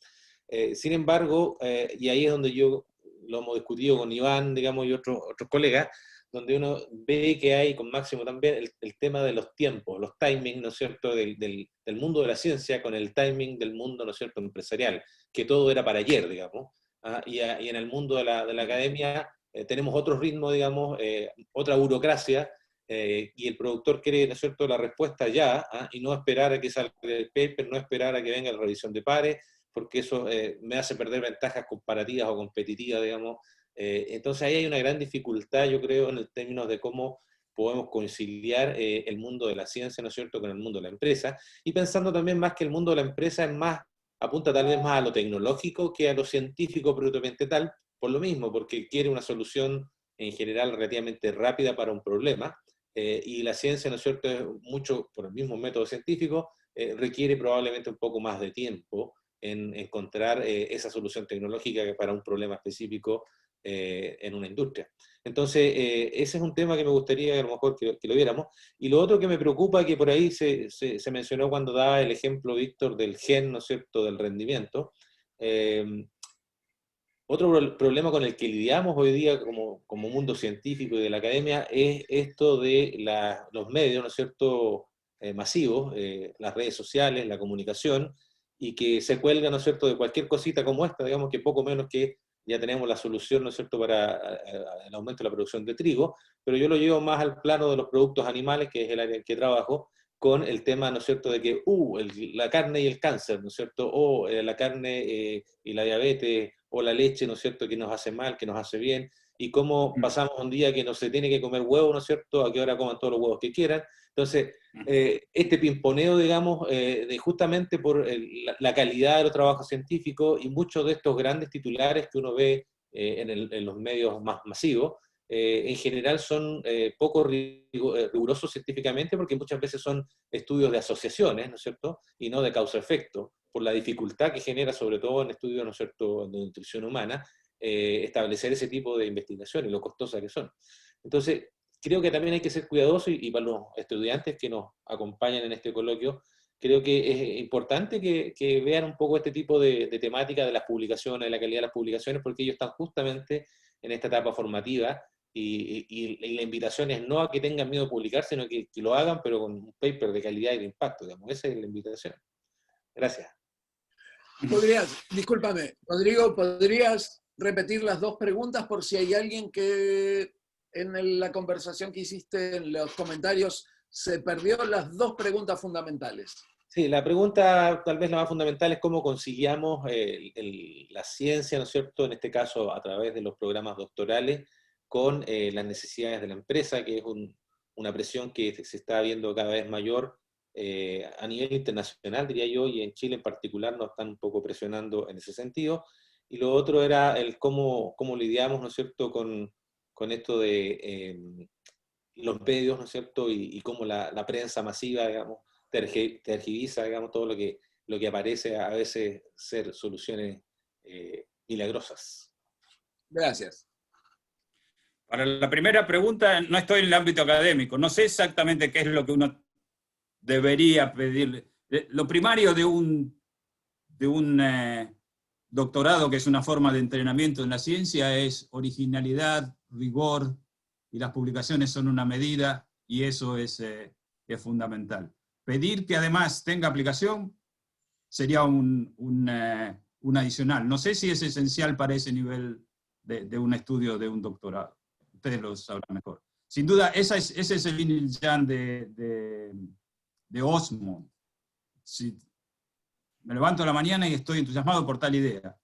Sin embargo, y ahí es donde lo hemos discutido con Iván, digamos, y otros colegas, donde uno ve que hay con Máximo también el tema de los tiempos, los timings, ¿no es cierto?, del mundo de la ciencia con el timing del mundo, ¿no es cierto?, empresarial, que todo era para ayer, digamos, y en el mundo de la academia tenemos otro ritmo, digamos, otra burocracia, y el productor quiere, ¿no es cierto?, la respuesta ya, y no esperar a que salga el paper, no esperar a que venga la revisión de pares, porque eso me hace perder ventajas comparativas o competitivas, digamos. Entonces ahí hay una gran dificultad, yo creo, en el términos de cómo podemos conciliar el mundo de la ciencia, ¿no es cierto?, con el mundo de la empresa, y pensando también más que el mundo de la empresa es más, apunta tal vez más a lo tecnológico que a lo científico propiamente tal, por lo mismo, porque quiere una solución en general relativamente rápida para un problema, y la ciencia, ¿no es cierto?, mucho por el mismo método científico, requiere probablemente un poco más de tiempo en encontrar esa solución tecnológica para un problema específico en una industria. Entonces, ese es un tema que me gustaría que a lo mejor que lo viéramos. Y lo otro que me preocupa, que por ahí se mencionó cuando daba el ejemplo, Víctor, del gen, ¿no es cierto?, del rendimiento. Otro problema con el que lidiamos hoy día como mundo científico y de la academia es esto de los medios, ¿no es cierto?, masivos, las redes sociales, la comunicación, y que se cuelgan, ¿no es cierto?, de cualquier cosita como esta, digamos que poco menos que ya tenemos la solución, ¿no es cierto?, para el aumento de la producción de trigo, pero yo lo llevo más al plano de los productos animales, que es el área en que trabajo, con el tema, ¿no es cierto?, de que la carne y el cáncer, ¿no es cierto?, o la carne y la diabetes, o la leche, ¿no es cierto?, que nos hace mal, que nos hace bien, y cómo pasamos un día que no se tiene que comer huevo, ¿no es cierto?, a qué hora coman todos los huevos que quieran. Entonces, este pimponeo, digamos, de justamente por la calidad de los trabajos científicos y muchos de estos grandes titulares que uno ve en los medios más masivos, en general son poco rigurosos científicamente, porque muchas veces son estudios de asociaciones, ¿no es cierto?, y no de causa-efecto, por la dificultad que genera, sobre todo en estudios, ¿no es cierto?, de nutrición humana, establecer ese tipo de investigación y lo costosas que son. Entonces, creo que también hay que ser cuidadosos, y para los estudiantes que nos acompañan en este coloquio, creo que es importante que vean un poco este tipo de temática de las publicaciones, de la calidad de las publicaciones, porque ellos están justamente en esta etapa formativa, y la invitación es no a que tengan miedo de publicar, sino que lo hagan, pero con un paper de calidad y de impacto, digamos. Esa es la invitación. Gracias. Discúlpame, Rodrigo, ¿podrías repetir las dos preguntas por si hay alguien que en la conversación que hiciste en los comentarios se perdió las dos preguntas fundamentales? Sí, la pregunta tal vez la más fundamental es cómo conciliamos la ciencia, ¿no es cierto?, en este caso a través de los programas doctorales, con las necesidades de la empresa, que es una presión que se está viendo cada vez mayor a nivel internacional, diría yo, y en Chile en particular nos están un poco presionando en ese sentido. Y lo otro era el cómo lidiamos, ¿no es cierto?, con esto de los medios, ¿no es cierto?, y cómo la prensa masiva, digamos, tergiversa, digamos, todo lo que aparece a veces ser soluciones milagrosas. Gracias. Para la primera pregunta, no estoy en el ámbito académico, no sé exactamente qué es lo que uno debería pedirle. Lo primario de un doctorado, que es una forma de entrenamiento en la ciencia, es originalidad, rigor, y las publicaciones son una medida, y eso es fundamental. Pedir que además tenga aplicación sería un adicional. No sé si es esencial para ese nivel de un estudio, de un doctorado. Ustedes lo sabrán mejor. Sin duda, ese es el yin y el yang de Osmond. Si me levanto a la mañana y estoy entusiasmado por tal idea.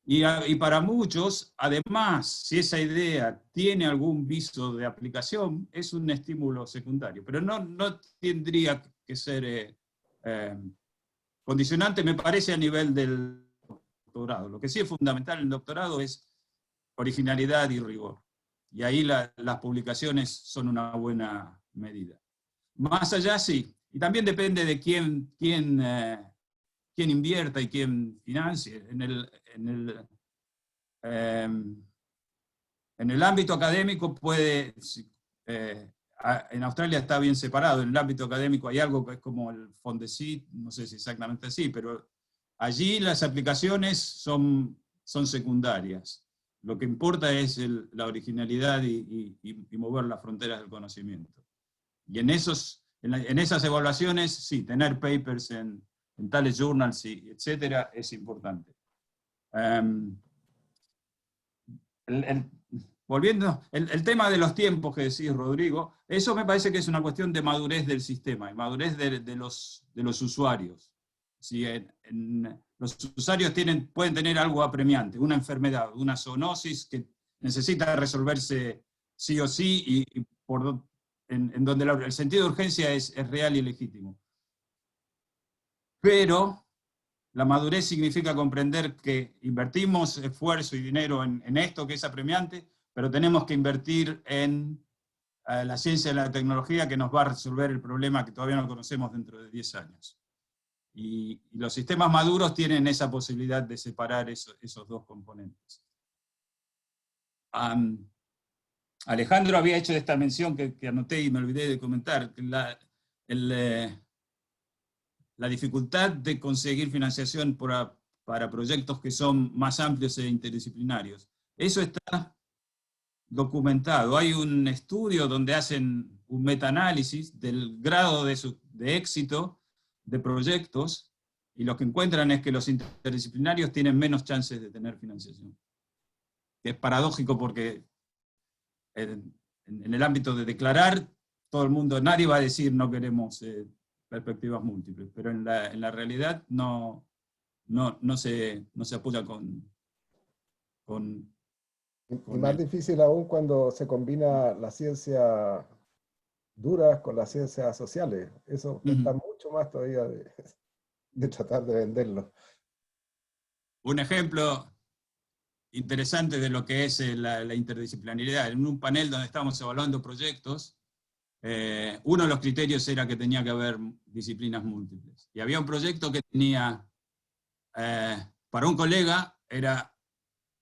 Y para muchos, además, si esa idea tiene algún viso de aplicación, es un estímulo secundario. Pero no tendría que ser condicionante, me parece, a nivel del doctorado. Lo que sí es fundamental en el doctorado es originalidad y rigor. Y ahí las publicaciones son una buena medida. Más allá, sí. Y también depende de quién invierta y quién financie. En el ámbito académico en Australia está bien separado. En el ámbito académico hay algo que es como el Fondesit, no sé si exactamente así, pero allí las aplicaciones son secundarias. Lo que importa es la originalidad y mover las fronteras del conocimiento. Y en esas evaluaciones, sí, tener papers en tales journals, etcétera, es importante. Volviendo, el tema de los tiempos que decís, Rodrigo, eso me parece que es una cuestión de madurez del sistema, y madurez de los usuarios. Si los usuarios pueden tener algo apremiante, una enfermedad, una zoonosis que necesita resolverse sí o sí, y en donde el sentido de urgencia es real y legítimo. Pero la madurez significa comprender que invertimos esfuerzo y dinero en esto que es apremiante, pero tenemos que invertir en la ciencia y la tecnología que nos va a resolver el problema que todavía no conocemos dentro de 10 años. Y los sistemas maduros tienen esa posibilidad de separar esos dos componentes. Alejandro había hecho esta mención que anoté y me olvidé de comentar, que la dificultad de conseguir financiación para proyectos que son más amplios e interdisciplinarios. Eso está documentado. Hay un estudio donde hacen un metaanálisis del grado de éxito de proyectos, y lo que encuentran es que los interdisciplinarios tienen menos chances de tener financiación. Es paradójico porque en el ámbito de declarar, todo el mundo, nadie va a decir no queremos perspectivas múltiples, pero en la realidad no se apoya con y más difícil aún cuando se combina la ciencia duras con las ciencias sociales. Eso está mucho más todavía de tratar de venderlo. Un ejemplo interesante de lo que es la interdisciplinariedad. En un panel donde estábamos evaluando proyectos, uno de los criterios era que tenía que haber disciplinas múltiples. Y había un proyecto que tenía, para un colega, era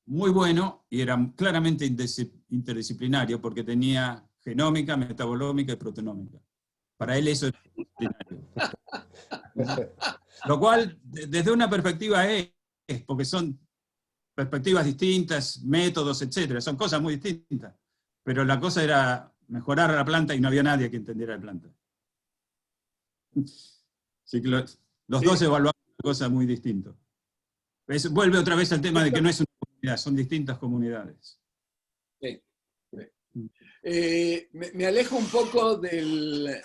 muy bueno y era claramente interdisciplinario porque tenía genómica, metabolómica y proteómica. Para él eso era disciplinario. Lo cual, desde una perspectiva es, porque son perspectivas distintas, métodos, etcétera, son cosas muy distintas. Pero la cosa era mejorar la planta y no había nadie que entendiera la planta. Así que los dos evaluaban cosas muy distintas. Vuelve otra vez al tema de que no es una comunidad, son distintas comunidades. Sí. Me alejo un poco de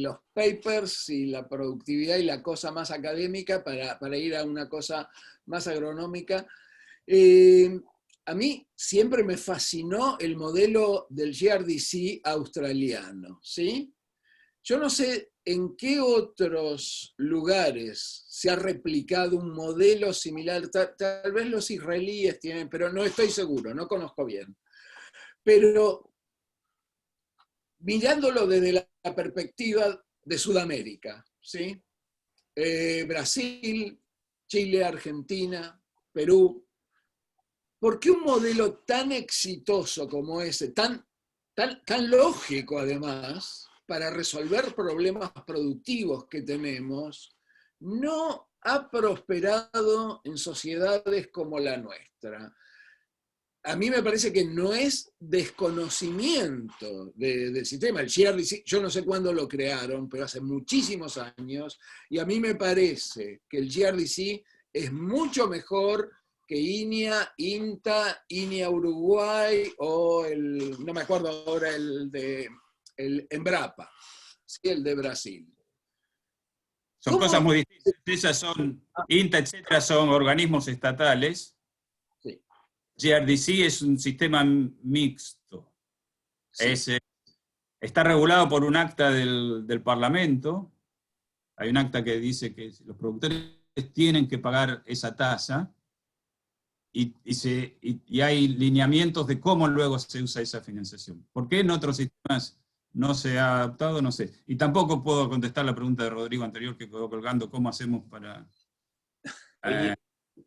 los papers y la productividad y la cosa más académica para ir a una cosa más agronómica. A mí siempre me fascinó el modelo del GRDC australiano, ¿sí? Yo no sé en qué otros lugares se ha replicado un modelo similar. Tal vez los israelíes tienen, pero no estoy seguro, no conozco bien. Pero mirándolo desde la perspectiva de Sudamérica, ¿sí? Brasil, Chile, Argentina, Perú. ¿Por qué un modelo tan exitoso como ese, tan lógico además, para resolver problemas productivos que tenemos, no ha prosperado en sociedades como la nuestra? A mí me parece que no es desconocimiento del sistema. El GRDC, yo no sé cuándo lo crearon, pero hace muchísimos años, y a mí me parece que el GRDC es mucho mejor que INEA, INTA, INEA Uruguay, o no me acuerdo ahora, el Embrapa, ¿sí? El de Brasil. Son cosas muy distintas. Esas son, INTA, etcétera, son organismos estatales. Sí. GRDC es un sistema mixto. Sí. Está regulado por un acta del Parlamento. Hay un acta que dice que los productores tienen que pagar esa tasa. Y hay lineamientos de cómo luego se usa esa financiación. ¿Por qué en otros sistemas no se ha adaptado? No sé. Y tampoco puedo contestar la pregunta de Rodrigo anterior que quedó colgando, ¿cómo hacemos para...? Oye,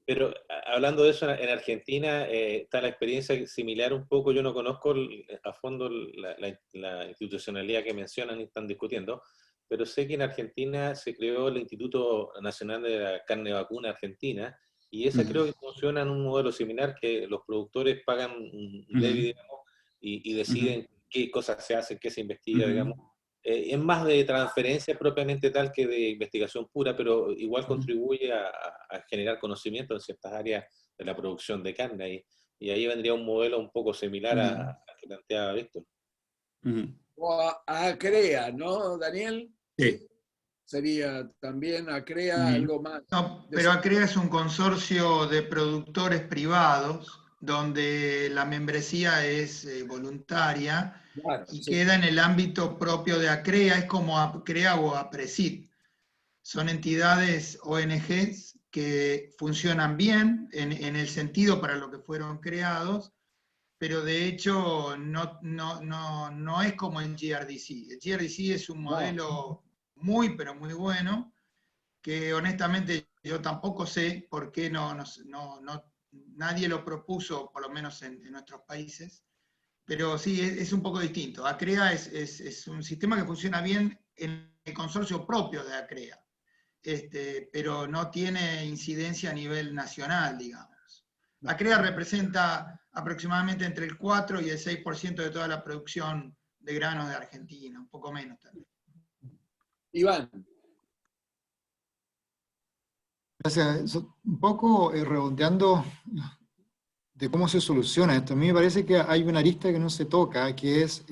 pero hablando de eso, en Argentina está la experiencia similar un poco. Yo no conozco a fondo la institucionalidad que mencionan y están discutiendo, pero sé que en Argentina se creó el Instituto Nacional de la Carne Vacuna Argentina, y esa creo que funciona en un modelo similar, que los productores pagan un levy, digamos, y deciden qué cosas se hacen, qué se investiga, digamos. Es más de transferencia propiamente tal que de investigación pura, pero igual contribuye a generar conocimiento en ciertas áreas de la producción de carne, y ahí vendría un modelo un poco similar a que planteaba Víctor. O a ACREA, ¿no, Daniel? Sí. Sería también ACREA algo más. No, pero ACREA es un consorcio de productores privados donde la membresía es voluntaria, claro, y queda en el ámbito propio de ACREA, es como ACREA o APRESID. Son entidades ONGs que funcionan bien en el sentido para lo que fueron creados, pero de hecho no es como el GRDC. El GRDC es un modelo muy, pero muy bueno, que honestamente yo tampoco sé por qué nadie lo propuso, por lo menos en nuestros países, pero sí, es un poco distinto. ACREA es un sistema que funciona bien en el consorcio propio de ACREA, pero no tiene incidencia a nivel nacional, digamos. ACREA representa aproximadamente entre el 4 y el 6% de toda la producción de granos de Argentina, un poco menos también. Iván. Gracias. Un poco redondeando de cómo se soluciona esto. A mí me parece que hay una arista que no se toca, que es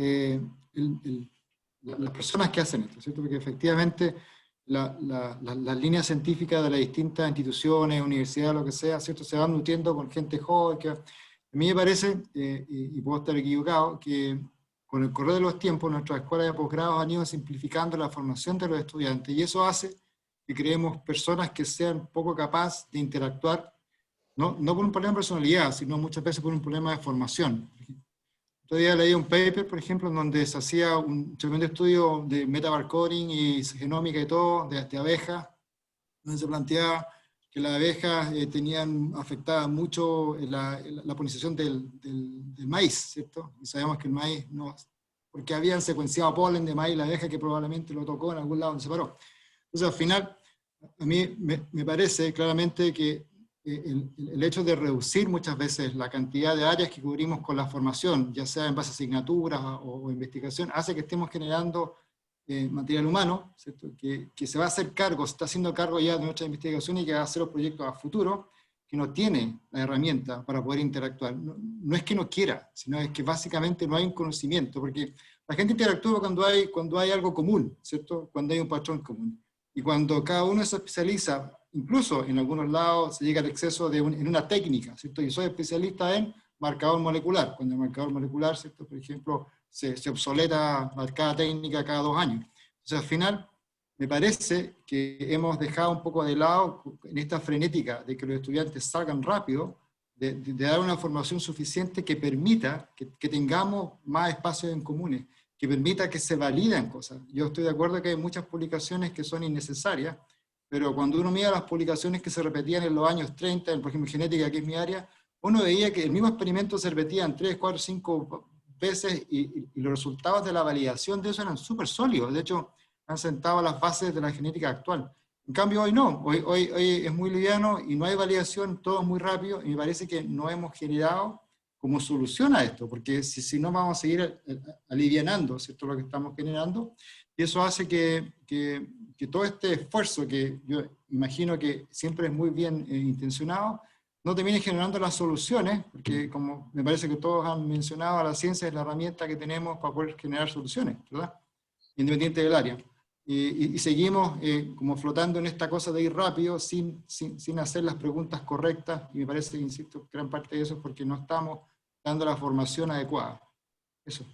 las personas que hacen esto, ¿cierto? Porque efectivamente las líneas científicas de las distintas instituciones, universidades, lo que sea, ¿cierto? Se van nutriendo con gente joven. A mí me parece, y puedo estar equivocado, que con el correr de los tiempos nuestras escuelas de posgrado han ido simplificando la formación de los estudiantes, y eso hace que creemos personas que sean poco capaces de interactuar, no por un problema de personalidad, sino muchas veces por un problema de formación. Otro día leí un paper, por ejemplo, en donde se hacía un tremendo estudio de metabarcoding y genómica y todo, de abejas, donde se planteaba que las abejas tenían afectada mucho la polinización del maíz, ¿cierto? Y sabemos que el maíz no, porque habían secuenciado polen de maíz la abeja que probablemente lo tocó en algún lado donde se paró. Entonces al final A mí me parece claramente que el hecho de reducir muchas veces la cantidad de áreas que cubrimos con la formación, ya sea en base a asignaturas o investigación, hace que estemos generando material humano, ¿cierto? Que se va a hacer cargo, se está haciendo cargo ya de nuestra investigación y que va a hacer los proyectos a futuro, que no tiene la herramienta para poder interactuar. No es que no quiera, sino es que básicamente no hay un conocimiento, porque la gente interactúa cuando hay algo común, ¿cierto? Cuando hay un patrón común. Y cuando cada uno se especializa, incluso en algunos lados se llega al exceso en una técnica, ¿cierto? Yo soy especialista en marcador molecular. Cuando el marcador molecular, ¿cierto? Por ejemplo, se obsoleta cada técnica cada 2 años. Entonces, al final, me parece que hemos dejado un poco de lado en esta frenética de que los estudiantes salgan rápido, de dar una formación suficiente que permita que tengamos más espacios en comunes, que permita que se validen cosas. Yo estoy de acuerdo que hay muchas publicaciones que son innecesarias, pero cuando uno mira las publicaciones que se repetían en los años 30, por ejemplo, genética, que es mi área, uno veía que el mismo experimento se repetían 3, 4, 5 veces y los resultados de la validación de eso eran súper sólidos. De hecho, han sentado las bases de la genética actual. En cambio, hoy no. Hoy es muy liviano y no hay validación, todo es muy rápido, y me parece que no hemos generado como solución a esto, porque si no vamos a seguir alivianando, ¿cierto?, lo que estamos generando, y eso hace que todo este esfuerzo, que yo imagino que siempre es muy bien intencionado, no termine generando las soluciones, porque como me parece que todos han mencionado, la ciencia es la herramienta que tenemos para poder generar soluciones, ¿verdad?, independiente del área. Y seguimos como flotando en esta cosa de ir rápido sin hacer las preguntas correctas, y me parece, insisto, gran parte de eso es porque no estamos dando la formación adecuada. Eso.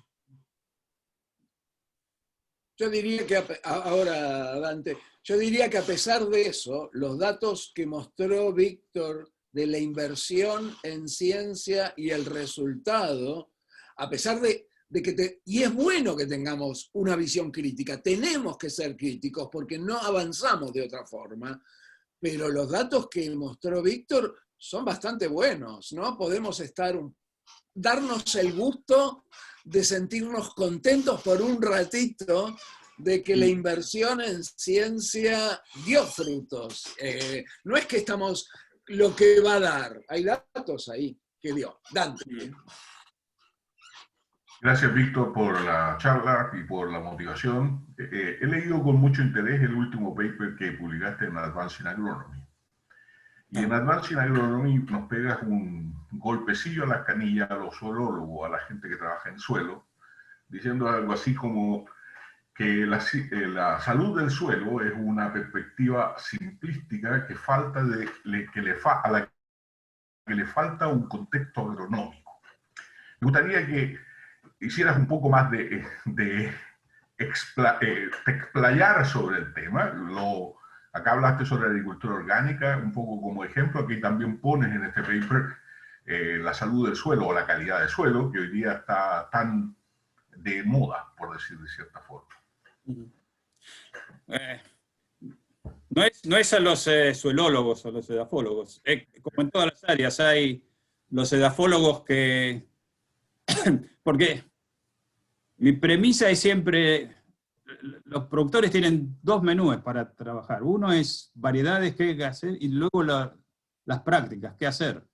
Yo diría que, ahora Dante, yo diría que a pesar de eso, los datos que mostró Víctor de la inversión en ciencia y el resultado, a pesar de que y es bueno que tengamos una visión crítica, tenemos que ser críticos porque no avanzamos de otra forma, pero los datos que mostró Víctor son bastante buenos, ¿no? Podemos darnos el gusto de sentirnos contentos por un ratito de que la inversión en ciencia dio frutos. No es que estamos lo que va a dar, hay datos ahí que dio. Dante. Gracias, Víctor, por la charla y por la motivación. He leído con mucho interés el último paper que publicaste en Advancing Agronomy. Y en Advancing Agronomy nos pegas un golpecillo a las canillas, a los zoólogos, a la gente que trabaja en suelo, diciendo algo así como que la salud del suelo es una perspectiva simplística que a la que le falta un contexto agronómico. Me gustaría que hicieras un poco más de explayar sobre el tema. Acá hablaste sobre la agricultura orgánica, un poco como ejemplo. Aquí también pones en este paper la salud del suelo o la calidad del suelo, que hoy día está tan de moda, por decir de cierta forma. No es a los suelólogos o los edafólogos. Como en todas las áreas hay los edafólogos que... Porque mi premisa es siempre, los productores tienen 2 menús para trabajar. Uno es variedades que hay que hacer y luego las prácticas, qué hacer.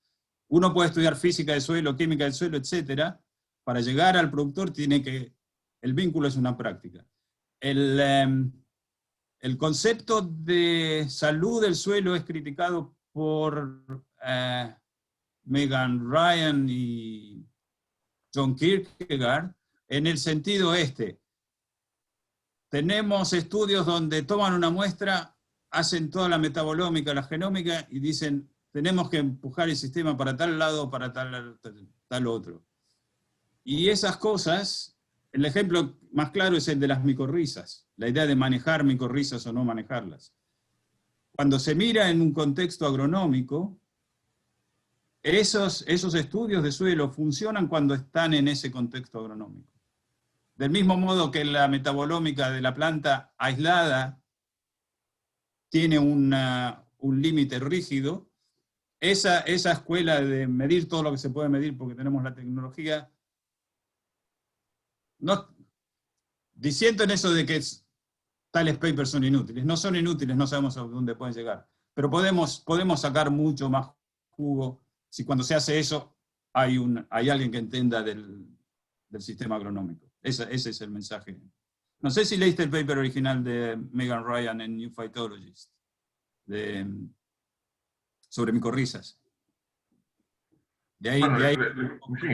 Uno puede estudiar física del suelo, química del suelo, etc. Para llegar al productor el vínculo es una práctica. El concepto de salud del suelo es criticado por Megan Ryan y John Kierkegaard, en el sentido tenemos estudios donde toman una muestra, hacen toda la metabolómica, la genómica, y dicen, tenemos que empujar el sistema para tal lado, para tal otro. Y esas cosas, el ejemplo más claro es el de las micorrizas, la idea de manejar micorrizas o no manejarlas. Cuando se mira en un contexto agronómico, esos estudios de suelo funcionan cuando están en ese contexto agronómico. Del mismo modo que la metabolómica de la planta aislada tiene un límite rígido, esa escuela de medir todo lo que se puede medir porque tenemos la tecnología, diciendo en eso de que tales papers son inútiles. No son inútiles, no sabemos a dónde pueden llegar. Pero podemos sacar mucho más jugo si cuando se hace eso hay alguien que entienda del sistema agronómico. Ese es el mensaje. No sé si leíste el paper original de Megan Ryan en New Phytologist, sobre micorrizas. Sí,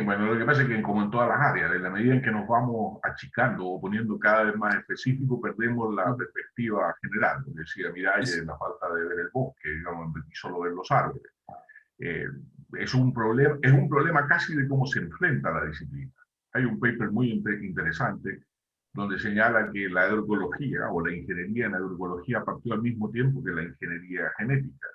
bueno, lo que pasa es que como en todas las áreas, en la medida en que nos vamos achicando o poniendo cada vez más específico, perdemos la perspectiva general. Como decía Miralles, la falta de ver el bosque, digamos, y solo ver los árboles. Es un problema casi de cómo se enfrenta la disciplina. Hay un paper muy interesante donde señala que la agroecología o la ingeniería en agroecología partió al mismo tiempo que la ingeniería genética.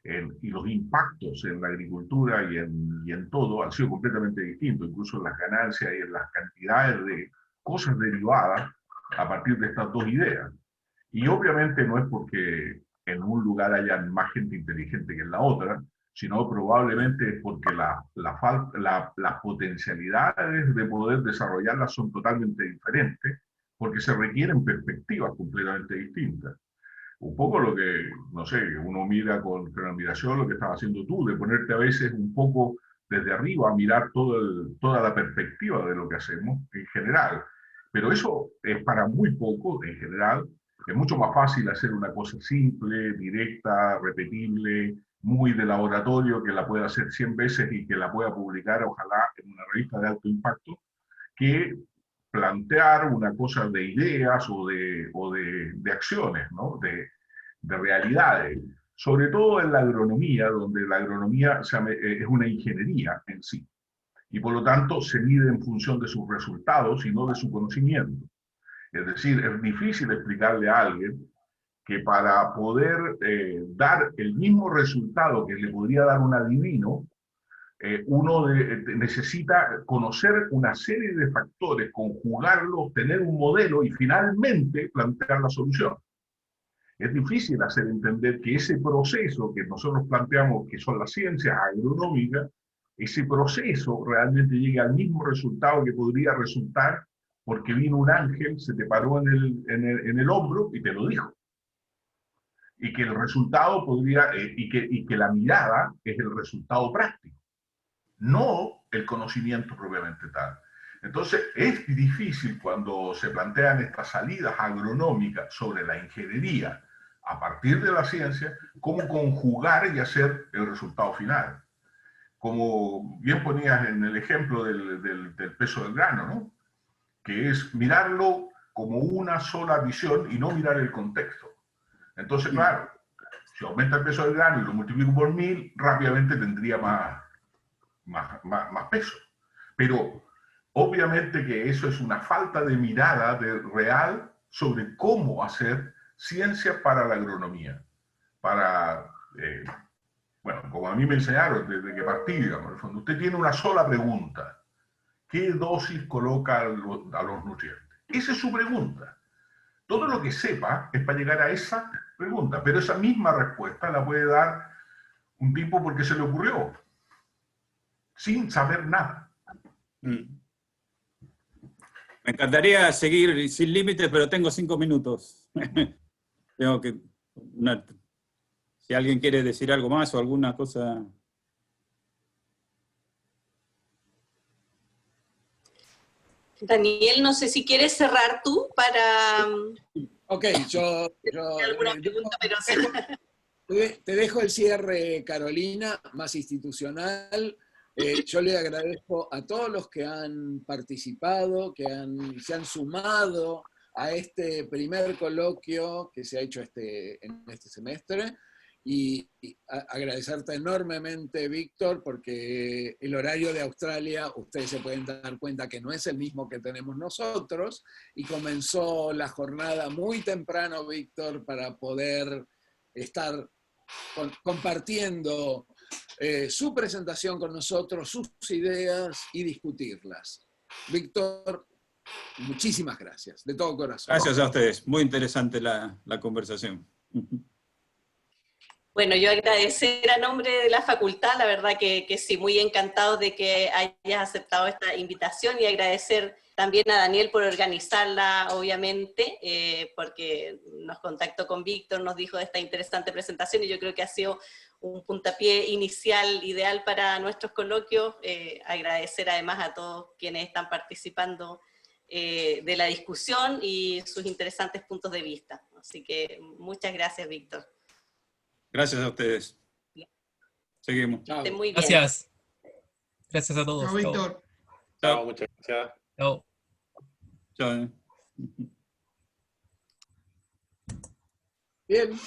Y los impactos en la agricultura y en todo han sido completamente distintos, incluso en las ganancias y en las cantidades de cosas derivadas a partir de estas dos ideas. Y obviamente no es porque en un lugar haya más gente inteligente que en la otra, sino probablemente es porque las potencialidades de poder desarrollarlas son totalmente diferentes, porque se requieren perspectivas completamente distintas. Un poco lo que, no sé, uno mira con admiración lo que estás haciendo tú, de ponerte a veces un poco desde arriba a mirar toda la perspectiva de lo que hacemos en general. Pero eso es para muy poco en general. Es mucho más fácil hacer una cosa simple, directa, repetible, muy de laboratorio, que la pueda hacer 100 veces y que la pueda publicar, ojalá, en una revista de alto impacto, que plantear una cosa de ideas o de acciones, ¿no? de realidades, sobre todo en la agronomía, donde la agronomía es una ingeniería en sí, y por lo tanto se mide en función de sus resultados y no de su conocimiento. Es decir, es difícil explicarle a alguien que para poder dar el mismo resultado que le podría dar un adivino, uno necesita conocer una serie de factores, conjugarlos, tener un modelo y finalmente plantear la solución. Es difícil hacer entender que ese proceso que nosotros planteamos, que son las ciencias agronómicas, ese proceso realmente llega al mismo resultado que podría resultar porque vino un ángel, se te paró en el hombro y te lo dijo. Y que el resultado podría, y que la mirada es el resultado práctico, no el conocimiento propiamente tal. Entonces, es difícil cuando se plantean estas salidas agronómicas sobre la ingeniería a partir de la ciencia, cómo conjugar y hacer el resultado final. Como bien ponías en el ejemplo del peso del grano, ¿no? Que es mirarlo como una sola visión y no mirar el contexto. Entonces, claro, si aumenta el peso del grano y lo multiplico por 1000, rápidamente tendría más peso. Pero obviamente que eso es una falta de mirada real sobre cómo hacer ciencia para la agronomía. Bueno, como a mí me enseñaron desde que partí, digamos, en el fondo, usted tiene una sola pregunta. ¿Qué dosis coloca a los nutrientes? Esa es su pregunta. Todo lo que sepa es para llegar a esa pregunta, pero esa misma respuesta la puede dar un tipo porque se le ocurrió, sin saber nada. Me encantaría seguir sin límites, pero tengo 5 minutos. Tengo que... si alguien quiere decir algo más o alguna cosa... Daniel, no sé si quieres cerrar tú para... Ok, yo alguna pregunta, pero... te dejo el cierre, Carolina, más institucional. Yo le agradezco a todos los que han participado, que se han sumado a este primer coloquio que se ha hecho en este semestre. Y agradecerte enormemente, Víctor, porque el horario de Australia, ustedes se pueden dar cuenta que no es el mismo que tenemos nosotros, y comenzó la jornada muy temprano, Víctor, para poder estar compartiendo su presentación con nosotros, sus ideas y discutirlas. Víctor, muchísimas gracias, de todo corazón. Gracias a ustedes, muy interesante la conversación. Bueno, yo agradecer a nombre de la facultad, la verdad que sí, muy encantado de que hayas aceptado esta invitación y agradecer también a Daniel por organizarla, obviamente, porque nos contactó con Víctor, nos dijo de esta interesante presentación y yo creo que ha sido un puntapié inicial ideal para nuestros coloquios. Agradecer además a todos quienes están participando de la discusión y sus interesantes puntos de vista. Así que muchas gracias, Víctor. Gracias a ustedes. Seguimos. Chao. Muy bien. Gracias. Gracias a todos. Chao, Víctor. Chao, muchas gracias. Chao. Chao. Bien.